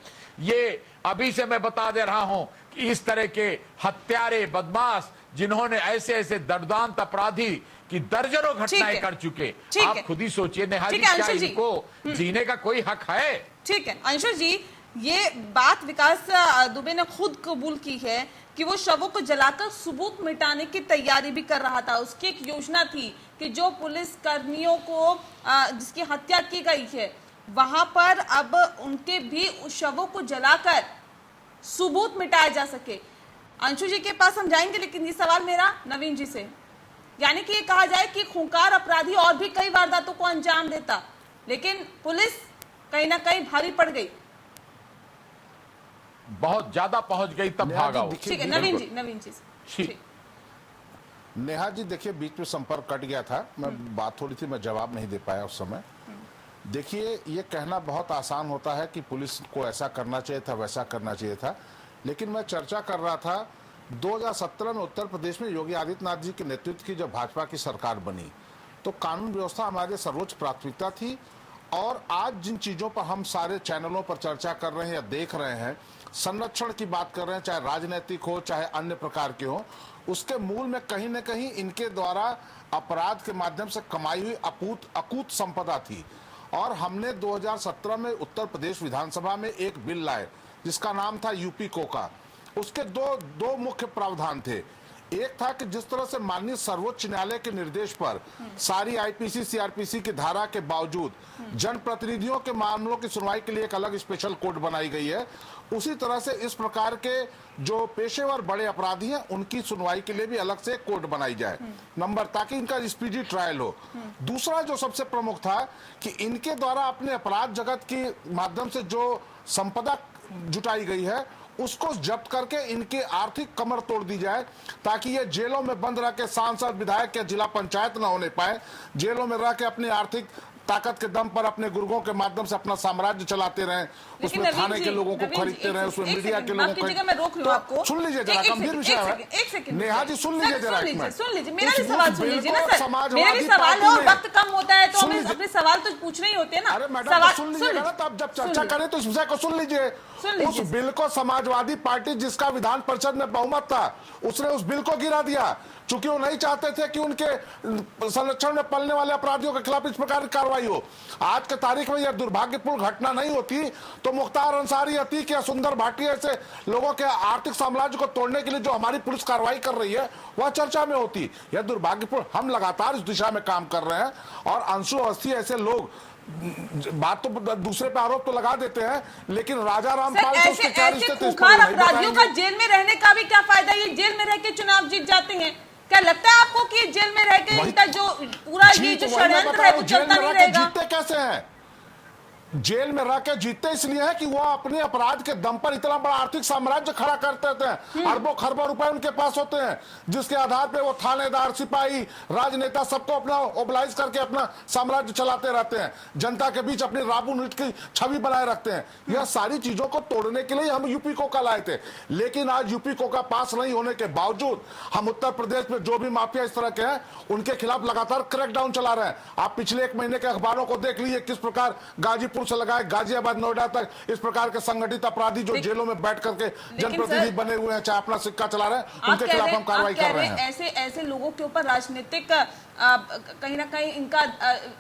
ये अभी से मैं बता दे रहा हूं कि इस तरह के हत्यारे, बदमाश, जिन्होंने ऐसे दर्दांत अपराधी की दर्जनों घटनाएं कर चुके, आप खुद ही सोचिए नेहा जी, क्या इनको जीने का कोई हक है? ठीक है अंशु जी, ये बात विकास दुबे ने खुद कबूल की है कि वो शवों को जलाकर सबूत मिटाने की तैयारी भी कर रहा था। उसकी एक योजना थी कि जो पुलिस कर्मियों को जिसकी हत्या की गई है, वहां पर अब उनके भी शवों को जलाकर सबूत मिटाया जा सके। अंशु जी के पास हम जाएंगे, लेकिन ये सवाल मेरा नवीन जी से, यानी कि ये कहा जाए कि खूंखार अपराधी और भी कई वारदातों को अंजाम देता, लेकिन पुलिस कहीं ना कहीं भारी पड़ गई, बहुत ज्यादा पहुंच गई तब भागा वो। ठीक है नवीन जी ठीक। नेहा जी देखिए, बीच में संपर्क कट गया था, मैं बात थोड़ी थी, मैं जवाब नहीं दे पाया उस समय। देखिए, ये कहना बहुत आसान होता है कि पुलिस को ऐसा करना चाहिए था, वैसा करना चाहिए था, लेकिन मैं चर्चा कर रहा था 2017 में उत्तर प्रदेश में योगी आदित्यनाथ जी के नेतृत्व की जब भाजपा की सरकार बनी तो कानून व्यवस्था हमारे सर्वोच्च प्राथमिकता थी। और आज जिन चीजों पर हम सारे चैनलों पर चर्चा कर रहे हैं या देख रहे हैं, संरक्षण की बात कर रहे हैं, चाहे राजनीतिक हो चाहे अन्य प्रकार के हो, उसके मूल में कहीं न कहीं इनके द्वारा अपराध के माध्यम से कमाई हुई अकूत संपदा थी। और हमने 2017 में उत्तर प्रदेश विधानसभा में एक बिल लाए जिसका नाम था यूपी कोका। उसके दो मुख्य प्रावधान थे। एक था कि जिस तरह से माननीय सर्वोच्च न्यायालय के निर्देश पर सारी आईपीसी सीआरपीसी की धारा के बावजूद जनप्रतिनिधियों के मामलों की सुनवाई के लिए एक अलग स्पेशल कोर्ट बनाई गई है, उसी तरह से इस प्रकार के जो पेशेवर बड़े अपराधी हैं उनकी सुनवाई के लिए भी अलग से कोर्ट बनाई जाए, नंबर, ताकि इनका स्पीडी ट्रायल हो। दूसरा जो सबसे प्रमुख था कि इनके द्वारा अपने अपराध जगत के माध्यम से जो संपदा जुटाई गई है उसको जब्त करके इनकी आर्थिक कमर तोड़ दी जाए, ताकि ये जेलों में बंद रह के सांसद विधायक या जिला पंचायत ना होने पाए, जेलों में रह के अपनी आर्थिक ताकत के दम पर अपने गुर्गों के माध्यम से अपना साम्राज्य चलाते रहें, उसमें थाने के लोगों को खरीदते रहें, उसमें मीडिया के लोगों को। सुन लीजिए जरा, गंभीर विषय है नेहा जी, सुन लीजिए जरा, सुन लीजिए, मेरा भी सवाल सुन लीजिए ना सर, मेरा भी सवाल है और वक्त कम होता है तो हमें अपने सवाल तो पूछने ही होते हैं ना। अरे मैडम सुन लीजिएगा ना, तब जब चर्चा करें तो इस विषय को सुन लीजिए। उस बिल को समाजवादी पार्टी जिसका विधान परिषद में बहुमत था उसने उस बिल को गिरा दिया, चूंकि वो नहीं चाहते थे कि उनके संरक्षण में पलने वाले अपराधियों के खिलाफ इस प्रकार की कार्रवाई हो। आज के तारीख में यह दुर्भाग्यपूर्ण घटना नहीं होती तो मुख्तार अंसारी, अतीक या सुंदर भाटिया ऐसे लोगों के आर्थिक साम्राज्य को तोड़ने के लिए जो हमारी पुलिस कार्रवाई कर रही है वह चर्चा में होती। यह दुर्भाग्यपूर्ण, हम लगातार इस दिशा में काम कर रहे हैं और अंशु अवस्थी ऐसे लोग बात तो दूसरे पे आरोप तो लगा देते हैं, लेकिन राजा रामपाल से उसके क्या रिश्ते थे? अपराधियों का जेल में रहने का भी क्या फायदा? ये जेल में रह के चुनाव जीत जाते हैं, क्या लगता है आपको कि जेल में रह के इनका जो पूरा ये जो षड्यंत्र है वो चलता नहीं रहेगा? जीतते कैसे हैं? जेल में रह के जीतते इसलिए है कि वो अपने अपराध के दम पर इतना बड़ा आर्थिक साम्राज्य खड़ा करते थे, अरबों खरबों रुपए उनके पास होते हैं, जिसके आधार पे वो थानेदार, सिपाही, राजनेता सबको अपना ओबलाइज करके अपना साम्राज्य चलाते रहते हैं, जनता के बीच अपनी राबुन ईंट की छवि बनाए रखते हैं। यह सारी चीजों को तोड़ने के लिए हम यूपी कोका लाए थे, लेकिन आज यूपी कोका पास नहीं होने के बावजूद हम उत्तर प्रदेश में जो भी माफिया इस तरह के हैं उनके खिलाफ लगातार क्रैकडाउन चला रहे हैं। आप पिछले एक महीने के अखबारों को देख लीजिए, किस प्रकार गाजीपुर से लगाए गाजियाबाद, नोएडा तक इस प्रकार के संगठित अपराधी जो जेलों में बैठ करके जनप्रतिनिधि बने हुए हैं, चाहे अपना सिक्का चला रहे हैं, उनके खिलाफ हम कार्रवाई कर रहे हैं। ऐसे लोगों के ऊपर राजनीतिक कहीं ना कहीं इनका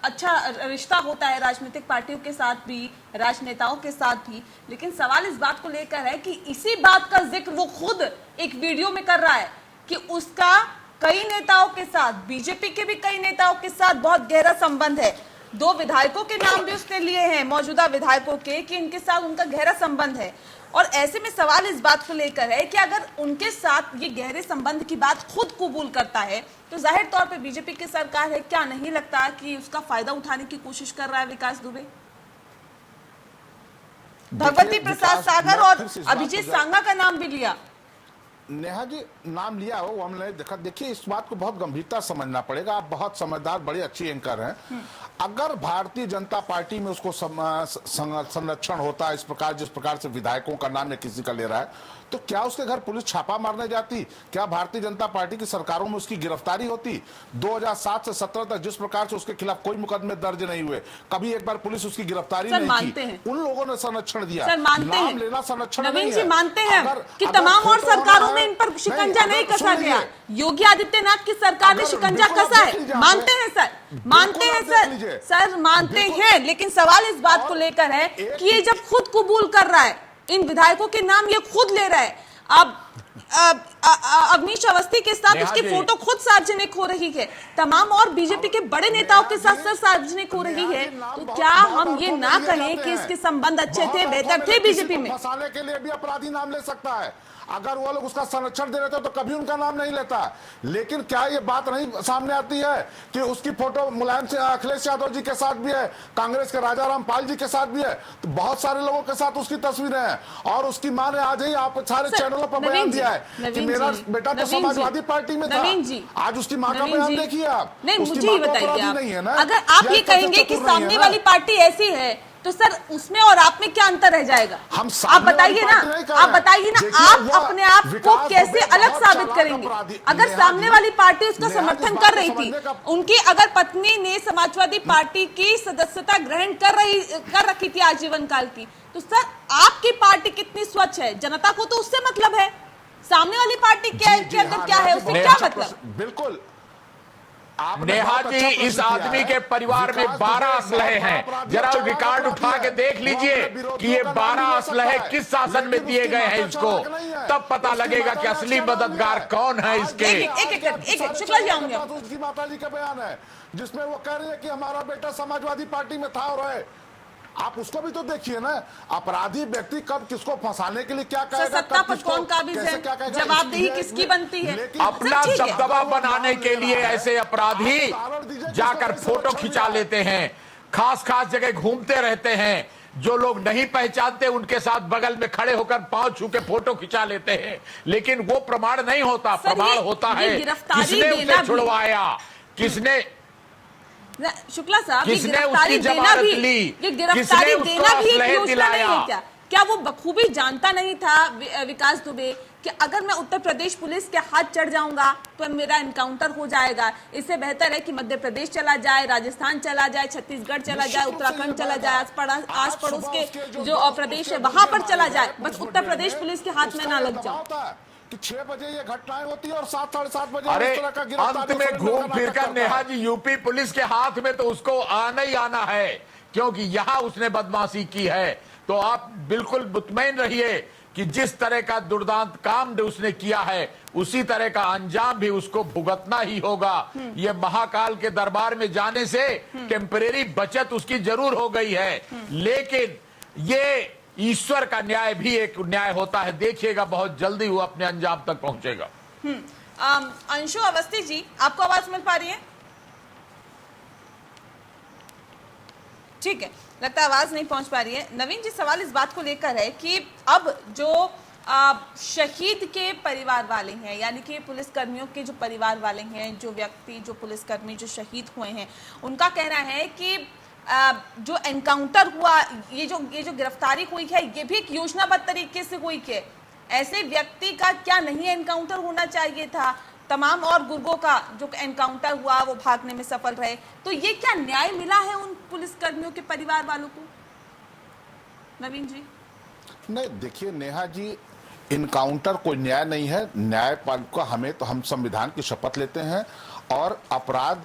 अच्छा रिश्ता होता है राजनीतिक पार्टियों के साथ भी, राजनेताओं के साथ भी, लेकिन सवाल इस बात को लेकर है कि इसी बात का जिक्र वो खुद एक वीडियो में कर रहा है कि उसका कई नेताओं के साथ, बीजेपी के भी कई नेताओं के साथ बहुत गहरा संबंध है। 2 विधायकों के नाम भी उसने लिए हैं, मौजूदा विधायकों के, कि इनके साथ उनका गहरा संबंध है। और ऐसे में सवाल इस बात को लेकर है कि अगर उनके साथ ये गहरे संबंध की बात खुद कबूल करता है तो जाहिर तौर पे बीजेपी की सरकार है, क्या नहीं लगता कि उसका फायदा उठाने की कोशिश कर रहा है विकास दुबे? भगवती प्रसाद सागर और अभिजीत सांघा का नाम भी लिया। नेहा जी नाम लिया हो, हमने देखा। देखिए, इस बात को बहुत गंभीरता समझना पड़ेगा। आप बहुत समझदार, बड़ी अच्छी एंकर हैं। अगर भारतीय जनता पार्टी में उसको संरक्षण होता है इस प्रकार, जिस प्रकार से विधायकों का नाम या किसी का ले रहा है, तो क्या उसके घर पुलिस छापा मारने जाती? क्या भारतीय जनता पार्टी की सरकारों में उसकी गिरफ्तारी होती? 2007 से 17 तक जिस प्रकार से उसके खिलाफ कोई मुकदमे दर्ज नहीं हुए, कभी एक बार पुलिस उसकी गिरफ्तारी नहीं की। उन लोगों ने संरक्षण दिया। नाम लेना संरक्षण नहीं है। मानते हैं कि तमाम और सरकारों में इन पर शिकंजा नहीं कसा गया, योगी आदित्यनाथ की सरकार ने शिकंजा कसा है। मानते हैं सर, मानते हैं सर, मानते हैं, लेकिन सवाल इस बात को लेकर है कि ये जब खुद कबूल कर रहा है, इन विधायकों के नाम ये खुद ले रहा है, अब अवनीश अवस्थी के साथ उसकी फोटो खुद सार्वजनिक हो रही है, तमाम और बीजेपी के बड़े नेताओं के साथ सर सार्वजनिक हो रही है, तो क्या हम ये ना कहें कि इसके संबंध अच्छे थे, बेहतर थे बीजेपी में? फंसाने के लिए भी अपराधी नाम ले सकता है। अगर वो लोग उसका संरक्षण दे रहे थे तो कभी उनका नाम नहीं लेता। लेकिन क्या ये बात नहीं सामने आती है कि उसकी फोटो मुलायम से अखिलेश यादव जी के साथ भी है, कांग्रेस के राजा राम पाल जी के साथ भी है, तो बहुत सारे लोगों के साथ उसकी तस्वीरें हैं। और उसकी मां ने आज ही आप सारे चैनलों पर बयान दिया है कि मेरा बेटा तो समाजवादी पार्टी में था। आज उसकी मां का बयान देखिए आप। नहीं, मुझे ही बताइए नहीं है ना, अगर आप ये कहेंगे कि सामने वाली पार्टी ऐसी है तो सर उसमें और आप में क्या अंतर रह जाएगा? आप बताइए ना, आप बताइए ना, आप अपने आप को कैसे अलग साबित करेंगे? अगर सामने वाली पार्टी उसका समर्थन कर रही थी, उनकी अगर पत्नी ने समाजवादी पार्टी की सदस्यता ग्रहण कर रखी थी आजीवन काल की, तो सर आपकी पार्टी कितनी स्वच्छ है? जनता को तो उससे मतलब है, सामने वाली पार्टी के अंदर क्या है उससे क्या मतलब? बिल्कुल। नेहा जी, इस आदमी के परिवार में 12 असलहे हैं। जरा रिकॉर्ड उठा के देख लीजिए कि ये 12 असलहे किस शासन में दिए गए हैं इसको, तब पता लगेगा कि असली मददगार कौन है इसके। एक शुक्ला जी आऊंगे। उसकी माता जी का बयान है जिसमें वो कह रही है कि हमारा बेटा समाजवादी पार्टी में था और है। आप उसको भी तो देखिए ना, अपराधी व्यक्ति कब किसको फंसाने के लिए क्या कहेगा, सत्ता पर कौन काबिज है, जवाबदेही किसकी बनती है? अपना दबदबा बनाने के लिए ऐसे अपराधी जाकर फोटो खिंचा लेते हैं, खास खास जगह घूमते रहते हैं। जो लोग नहीं पहचानते उनके साथ बगल में खड़े होकर पांव छू के फोटो खिंचा लेते हैं, लेकिन वो प्रमाण नहीं होता। प्रमाण होता है किसने उसे छुड़वाया, किसने शुक्ला साहब, किसने गिरफ्तारी उसकी देना जमानत भी, ली, ये गिरफ्तारी किसने देना उसको भी एक असलहे योजना नहीं है दिलाया? क्या वो बखूबी जानता नहीं था विकास दुबे कि अगर मैं उत्तर प्रदेश पुलिस के हाथ चढ़ जाऊंगा तो मेरा एनकाउंटर हो जाएगा? इससे बेहतर है कि मध्य प्रदेश चला जाए, राजस्थान चला जाए, छत्तीसगढ़ चला जाए, उत्तराखंड चला जाए, आस पड़ोस के जो प्रदेश है वहां पर चला जाए, बस उत्तर प्रदेश पुलिस के हाथ में ना लग जाओ। कि 6 बजे ये घटनाएं होती है और 7 साढ़े 7 बजे अरे इस तरह का अंत में घूम फिर कर नेहा जी यूपी पुलिस के हाथ में तो उसको आना ही आना है, क्योंकि यहां उसने बदमाशी की है। तो आप बिल्कुल मुतमईन रहिए कि जिस तरह का दुर्दांत काम उसने किया है उसी तरह का अंजाम भी उसको भुगतना ही होगा। ये महाकाल के दरबार में जाने से टेम्परेरी बचत उसकी जरूर हो गई है, लेकिन ये ईश्वर का न्याय भी एक न्याय होता है। देखिएगा बहुत जल्दी वो अपने अंजाम तक पहुंचेगा। अंशु अवस्थी जी, आपको आवाज मिल पा रही है? ठीक है, लगता है आवाज नहीं पहुंच पा रही है। नवीन जी, सवाल इस बात को लेकर है कि अब जो शहीद के परिवार वाले हैं, यानी कि पुलिस कर्मियों के जो परिवार वाले हैं, जो व्यक्ति, जो पुलिसकर्मी जो शहीद हुए हैं, उनका कहना है कि जो एनकाउंटर हुआ, ये जो गिरफ्तारी हुई है, ये भी एक योजनाबद्ध तरीके से हुई है। ऐसे व्यक्ति का क्या नहीं एनकाउंटर होना चाहिए था? तमाम और गुर्गों का जो एनकाउंटर हुआ वो भागने में सफल रहे, तो ये क्या न्याय मिला है उन पुलिसकर्मियों के परिवार वालों को? नवीन जी। नहीं, देखिए नेहा जी, इनकाउंटर कोई न्याय नहीं है। न्यायपालिका हमें तो हम संविधान की शपथ लेते हैं और अपराध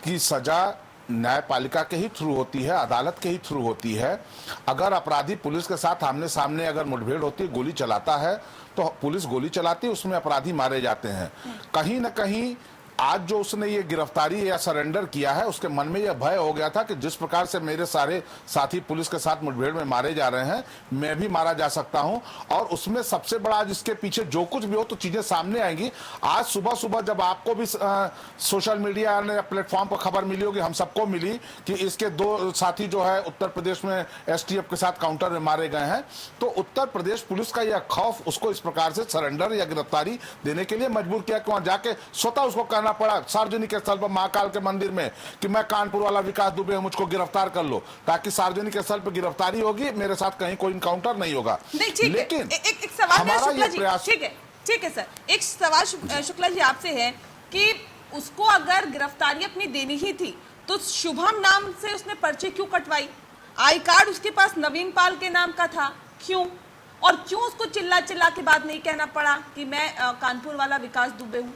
की सजा न्यायपालिका के ही थ्रू होती है, अदालत के ही थ्रू होती है। अगर अपराधी पुलिस के साथ आमने सामने अगर मुठभेड़ होती है, गोली चलाता है, तो पुलिस गोली चलाती है, उसमें अपराधी मारे जाते हैं। कहीं न कहीं आज जो उसने ये गिरफ्तारी या सरेंडर किया है, उसके मन में यह भय हो गया था कि जिस प्रकार से मेरे सारे साथी पुलिस के साथ मुठभेड़ में मारे जा रहे हैं, मैं भी मारा जा सकता हूं। और उसमें सबसे बड़ा आज इसके पीछे जो कुछ भी हो तो चीजें सामने आएंगी। आज सुबह सुबह जब आपको भी सोशल मीडिया ने प्लेटफॉर्म पर खबर मिली होगी, हम सबको मिली कि इसके 2 साथी जो है उत्तर प्रदेश में एसटीएफ के साथ काउंटर में मारे गए हैं, तो उत्तर प्रदेश पुलिस का यह खौफ उसको इस प्रकार से सरेंडर या गिरफ्तारी देने के लिए मजबूर किया कि वहां जाके स्वतः उसको कहना पड़ा सार्वजनिक स्थल पर महाकाल के मंदिर में कि मैं कानपुर वाला विकास दुबे हूं, मुझको गिरफ्तार कर लो, ताकि सार्वजनिक स्थल पर गिरफ्तारी होगी, मेरे साथ कहीं कोई इनकाउंटर नहीं होगा। लेकिन एक सवाल है शुक्ला जी, ठीक है सर, एक सवाल शुक्ला जी आपसे है कि उसको अगर गिरफ्तारी अपनी देनी ही थी तो शुभम नाम से उसने पर्ची क्यों कटवाई? आई कार्ड उसके पास नवीन पाल के नाम का था, क्यों? और क्यों उसको चिल्ला चिल्ला के बाद नहीं कहना पड़ा कि मैं कानपुर वाला विकास दुबे हूं?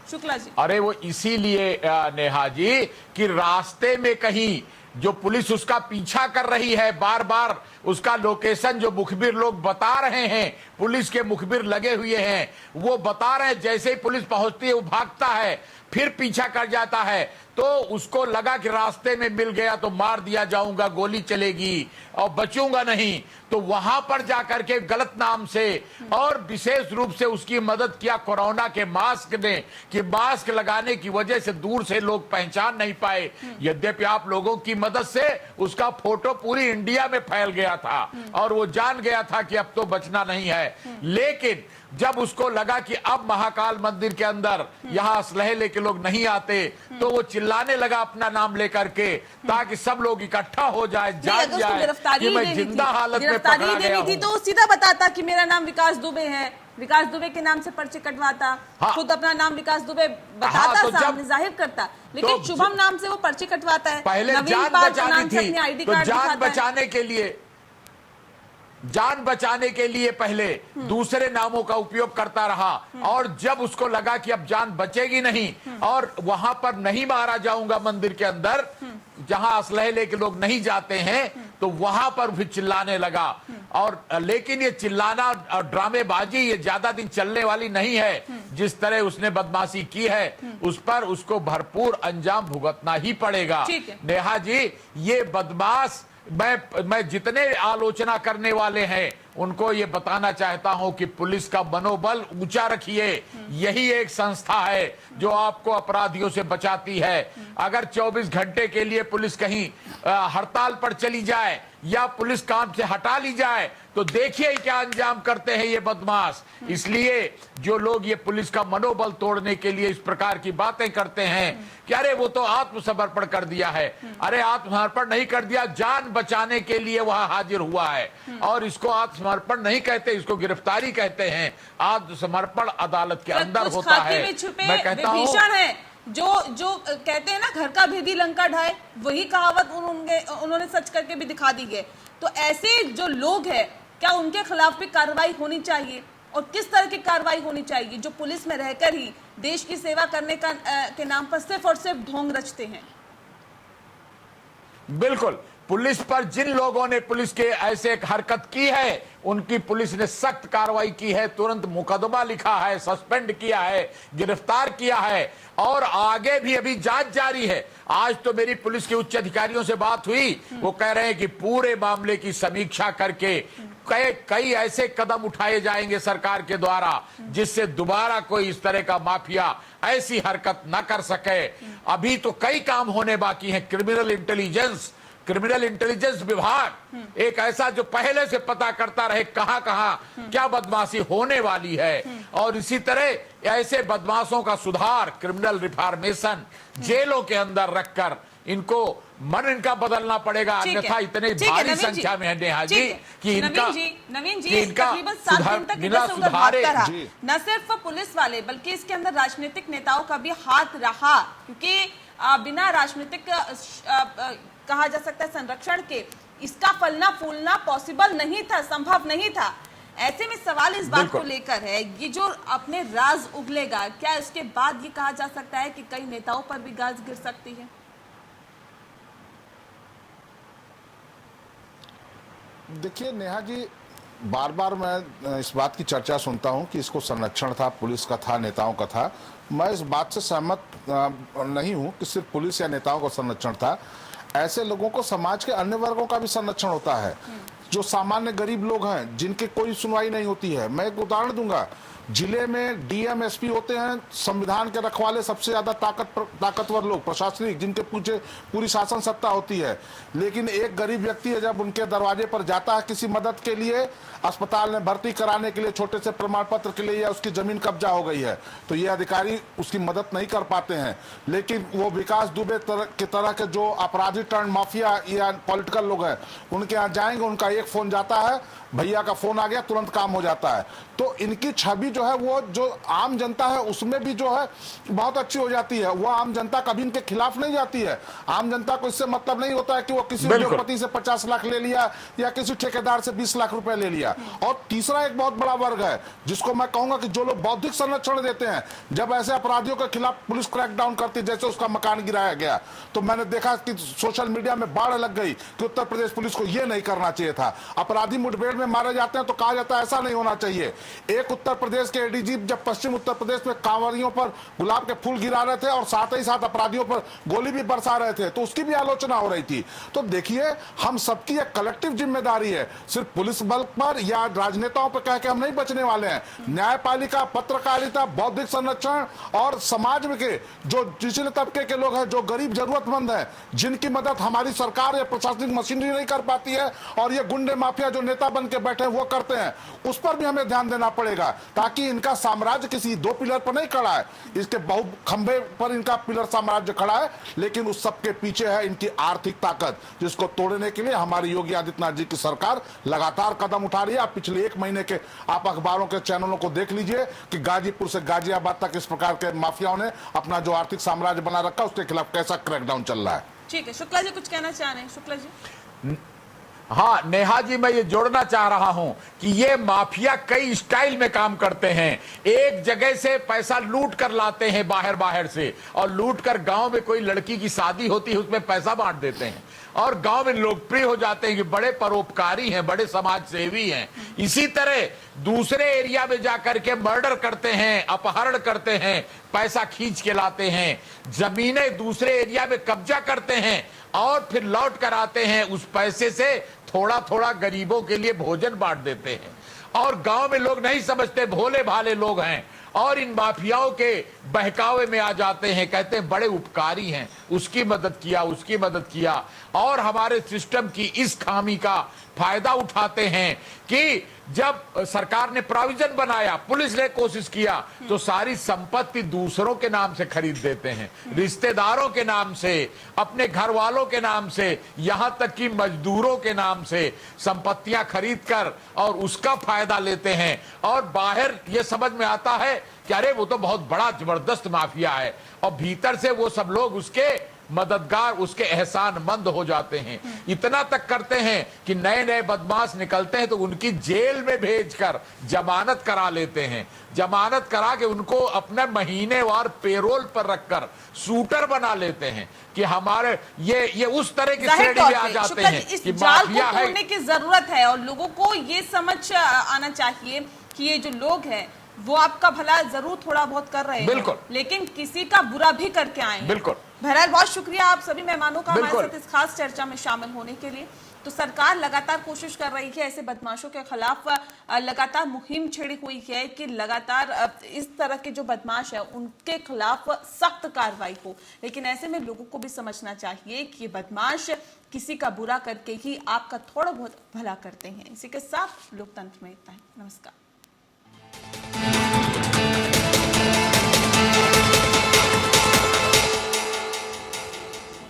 शुक्ला जी। अरे वो इसीलिए नेहा जी कि रास्ते में कहीं जो पुलिस उसका पीछा कर रही है, बार बार उसका लोकेशन जो मुखबिर लोग बता रहे हैं, पुलिस के मुखबिर लगे हुए हैं, वो बता रहे हैं, जैसे ही पुलिस पहुंचती है वो भागता है, फिर पीछा कर जाता है। तो उसको लगा कि रास्ते में मिल गया तो मार दिया जाऊंगा, गोली चलेगी और बचूंगा नहीं, तो वहां पर जाकर के गलत नाम से और विशेष रूप से उसकी मदद किया कोरोना के मास्क ने, कि मास्क लगाने की वजह से दूर से लोग पहचान नहीं पाए। यद्यपि आप लोगों की मदद से उसका फोटो पूरी इंडिया में फैल गया था और वो जान गया था कि अब तो बचना नहीं है। लेकिन जब उसको लगा कि अब महाकाल मंदिर के अंदर यहाँ असलहे लेके लोग नहीं आते, तो वो चिल्लाने लगा अपना नाम लेकर के, ताकि सब लोग इकट्ठा हो जाए, जान जाए कि मैं जिंदा हालत में पकड़ा गया हूं। तो सीधा बताता कि मेरा नाम विकास दुबे है, विकास दुबे के नाम से पर्चे कटवाता, खुद अपना नाम विकास दुबे बताता, तो सामने जाहिर करता, लेकिन तो शुभम नाम से वो पर्चे कटवाता है। पहले जान बचानी थी, तो जान बचाने के लिए, जान बचाने के लिए पहले दूसरे नामों का उपयोग करता रहा, और जब उसको लगा कि अब जान बचेगी नहीं और वहां पर नहीं मारा जाऊंगा मंदिर के अंदर जहां असलहे लेके लोग नहीं जाते हैं, तो वहां पर फिर चिल्लाने लगा। और लेकिन ये चिल्लाना और ड्रामेबाजी ये ज्यादा दिन चलने वाली नहीं है। जिस तरह उसने बदमाशी की है उस पर उसको भरपूर अंजाम भुगतना ही पड़ेगा। नेहा जी, ये बदमाश, मैं जितने आलोचना करने वाले हैं उनको ये बताना चाहता हूं कि पुलिस का मनोबल ऊंचा रखिए। यही एक संस्था है जो आपको अपराधियों से बचाती है। अगर 24 घंटे के लिए पुलिस कहीं हड़ताल पर चली जाए या पुलिस काम से हटा ली जाए तो देखिए क्या अंजाम करते हैं ये बदमाश। इसलिए जो लोग ये पुलिस का मनोबल तोड़ने के लिए इस प्रकार की बातें करते हैं कि अरे वो तो आत्मसमर्पण कर दिया है, अरे आत्मसमर्पण नहीं कर दिया, जान बचाने के लिए वहां हाजिर हुआ है। और इसको आत्मसमर्पण नहीं कहते, इसको गिरफ्तारी कहते हैं। आत्मसमर्पण अदालत के अंदर होता है। मैं कहता हूं जो कहते हैं ना, घर का भेदी लंका ढाए, वही कहावत उन्होंने सच करके भी दिखा दी है। तो ऐसे जो लोग हैं, क्या उनके खिलाफ भी कार्रवाई होनी चाहिए, और किस तरह की कार्रवाई होनी चाहिए जो पुलिस में रहकर ही देश की सेवा करने के नाम पर सिर्फ और सिर्फ ढोंग रचते हैं? बिल्कुल, पुलिस पर जिन लोगों ने पुलिस के ऐसे एक हरकत की है उनकी पुलिस ने सख्त कार्रवाई की है, तुरंत मुकदमा लिखा है, सस्पेंड किया है, गिरफ्तार किया है, और आगे भी अभी जांच जारी है। आज तो मेरी पुलिस के उच्च अधिकारियों से बात हुई, वो कह रहे हैं कि पूरे मामले की समीक्षा करके कई ऐसे कदम उठाए जाएंगे सरकार के द्वारा जिससे दोबारा कोई इस तरह का माफिया ऐसी हरकत न कर सके। अभी तो कई काम होने बाकी हैं। क्रिमिनल इंटेलिजेंस विभाग एक ऐसा जो पहले से पता करता रहे कहां कहां क्या बदमाशी होने वाली है, और इसी तरह ऐसे बदमाशों का सुधार, क्रिमिनल रिफॉर्मेशन, जेलों के अंदर रखकर इनको मन इनका बदलना पड़ेगा, अन्यथा इतने भारी संख्या में है नेहा जी कि नवीन जी तकरीबन 7 दिन तक इधर से उधर भागता रहा। न सिर्फ पुलिस वाले बल्कि इसके अंदर राजनीतिक नेताओं का भी हाथ रहा, क्योंकि बिना राजनीतिक कहा जा सकता है संरक्षण के इसका फलना फूलना पॉसिबल नहीं था, संभव नहीं था। ऐसे में सवाल इस बात को लेकर है, ये जो अपने राज उगलेगा, क्या इसके बाद ये कहा जा सकता है कि कई नेताओं पर भी गाज गिर सकती है? देखिए नेहा जी, बार बार मैं इस बात की चर्चा सुनता हूं कि इसको संरक्षण था, पुलिस का था, नेताओं का था। मैं इस बात से सहमत नहीं हूं कि सिर्फ पुलिस या नेताओं का संरक्षण था। ऐसे लोगों को समाज के अन्य वर्गों का भी संरक्षण होता है, जो सामान्य गरीब लोग हैं जिनकी कोई सुनवाई नहीं होती है। मैं एक उदाहरण दूंगा, जिले में डीएम एसपी होते हैं, संविधान के रखवाले, सबसे ज्यादा ताकतवर लोग, प्रशासनिक, जिनके पूरी शासन सत्ता होती है। लेकिन एक गरीब व्यक्ति है जब उनके दरवाजे पर जाता है किसी मदद के लिए, अस्पताल में भर्ती कराने के लिए, छोटे से प्रमाण पत्र के लिए, या उसकी जमीन कब्जा हो गई है, तो ये अधिकारी उसकी मदद नहीं कर पाते हैं। लेकिन वो विकास दुबे की तरह के जो अपराधी टर्न माफिया या पॉलिटिकल लोग हैं, उनके यहाँ जाएंगे, उनका एक फोन जाता है भैया का फोन आ गया तुरंत काम हो जाता है। तो इनकी छवि जो है वो जो आम जनता है उसमें भी जो है बहुत अच्छी हो जाती है। वो आम जनता कभी इनके खिलाफ नहीं जाती है। आम जनता को इससे मतलब नहीं होता है कि वो किसी उद्योगपति से 50 लाख ले लिया या किसी ठेकेदार से 20 लाख रुपए ले लिया। और तीसरा एक बहुत बड़ा वर्ग है जिसको मैं कहूंगा कि जो लोग बौद्धिक संरक्षण देते हैं, जब ऐसे अपराधियों के खिलाफ पुलिस क्रैकडाउन करती है, जैसे उसका मकान गिराया गया, तो मैंने देखा कि सोशल मीडिया में बाढ़ लग गई कि उत्तर प्रदेश पुलिस को यह नहीं करना चाहिए था। अपराधी मुठभेड़ में मारे जाते हैं तो कहा जाता है ऐसा नहीं होना चाहिए। एक उत्तर प्रदेश के एडीजी जब पश्चिम उत्तर प्रदेश में कांवरियों पर गुलाब के फूल गिरा रहे थे और साथ ही साथ अपराधियों पर गोली भी बरसा रहे थे, तो उसकी भी आलोचना हो रही थी। तो देखिए, हम सबकी एक कलेक्टिव जिम्मेदारी है। सिर्फ पुलिस बल पर या राजनेताओं पर कह के हम नहीं बचने वाले हैं। न्यायपालिका, पत्रकारिता, बौद्धिक संरक्षण और समाज में के जो निचले तबके के लोग हैं, जो गरीब जरूरतमंद हैं, जिनकी मदद हमारी सरकार या प्रशासनिक मशीनरी नहीं कर पाती है और ये गुंडे माफिया जो नेता बन के बैठे हैं वो करते हैं, उस पर भी हमें ध्यान देना पड़ेगा, ताकि इनका साम्राज्य किसी दो पिलर पर नहीं खड़ा है। इसके बहु खंबे पर इनका पिलर साम्राज्य खड़ा है, लेकिन उस सबके पीछे है इनकी आर्थिक ताकत, जिसको तोड़ने के लिए हमारी योगी आदित्यनाथ जी की सरकार लगातार कदम उठा रही है। आप पिछले एक महीने के आप अखबारों के चैनलों को देख लीजिए कि गाजीपुर से गाजियाबाद तक इस प्रकार के माफियाओं ने अपना जो आर्थिक साम्राज्य बना रखा, उसके खिलाफ कैसा क्रैकडाउन चल रहा है। ठीक है, शुक्ला जी कुछ कहना चाह रहे हैं? शुक्ला जी। हाँ नेहा जी, मैं ये जोड़ना चाह रहा हूं कि ये माफिया कई स्टाइल में काम करते हैं। एक जगह से पैसा लूट कर लाते हैं बाहर से, और लूट कर गांव में कोई लड़की की शादी होती है उसमें पैसा बांट देते हैं और गांव में लोकप्रिय हो जाते हैं कि बड़े परोपकारी हैं, बड़े समाज सेवी हैं। इसी तरह दूसरे एरिया में जाकर के मर्डर करते हैं, अपहरण करते हैं, पैसा खींच के लाते हैं, जमीनें दूसरे एरिया में कब्जा करते हैं और फिर लौट कर आते हैं। उस पैसे से थोड़ा थोड़ा गरीबों के लिए भोजन बांट देते हैं और गांव में लोग नहीं समझते, भोले भाले लोग हैं और इन माफियाओं के बहकावे में आ जाते हैं, कहते हैं बड़े उपकारी हैं, उसकी मदद किया, उसकी मदद किया, और हमारे सिस्टम की इस खामी का फायदा उठाते हैं कि जब सरकार ने प्रोविजन बनाया, पुलिस ने कोशिश किया, तो सारी संपत्ति दूसरों के नाम से खरीद देते हैं, रिश्तेदारों के नाम से, अपने घर वालों के नाम से, यहां तक कि मजदूरों के नाम से संपत्तियां खरीद कर और उसका फायदा लेते हैं। और बाहर ये समझ में आता है कि अरे वो तो बहुत बड़ा जबरदस्त माफिया है, और भीतर से वो सब लोग उसके मददगार, उसके एहसानमंद हो जाते हैं। इतना तक करते हैं कि नए नए बदमाश निकलते हैं तो उनकी जेल में भेजकर जमानत करा लेते हैं, जमानत करा के उनको अपने महीनेवार पेरोल पर रखकर शूटर बना लेते हैं कि हमारे ये उस तरह की श्रेणी में आ जाते हैं कि माफिया है। तोड़ने की जरूरत है और लोगों को ये समझ आना चाहिए कि ये जो लोग हैं वो आपका भला जरूर थोड़ा बहुत कर रहे हैं, बिल्कुल, लेकिन किसी का बुरा भी करके आए हैं। बिल्कुल। बहरहाल बहुत शुक्रिया आप सभी मेहमानों का हमारे साथ इस खास चर्चा में शामिल होने के लिए। तो सरकार लगातार कोशिश कर रही है ऐसे बदमाशों के खिलाफ, लगातार मुहिम छिड़ी हुई है कि लगातार इस तरह के जो बदमाश है उनके खिलाफ सख्त कार्रवाई हो, लेकिन ऐसे में लोगों को भी समझना चाहिए कि बदमाश किसी का बुरा करके ही आपका थोड़ा बहुत भला करते हैं। इसी के साथ लोकतंत्र में इतना ही। नमस्कार।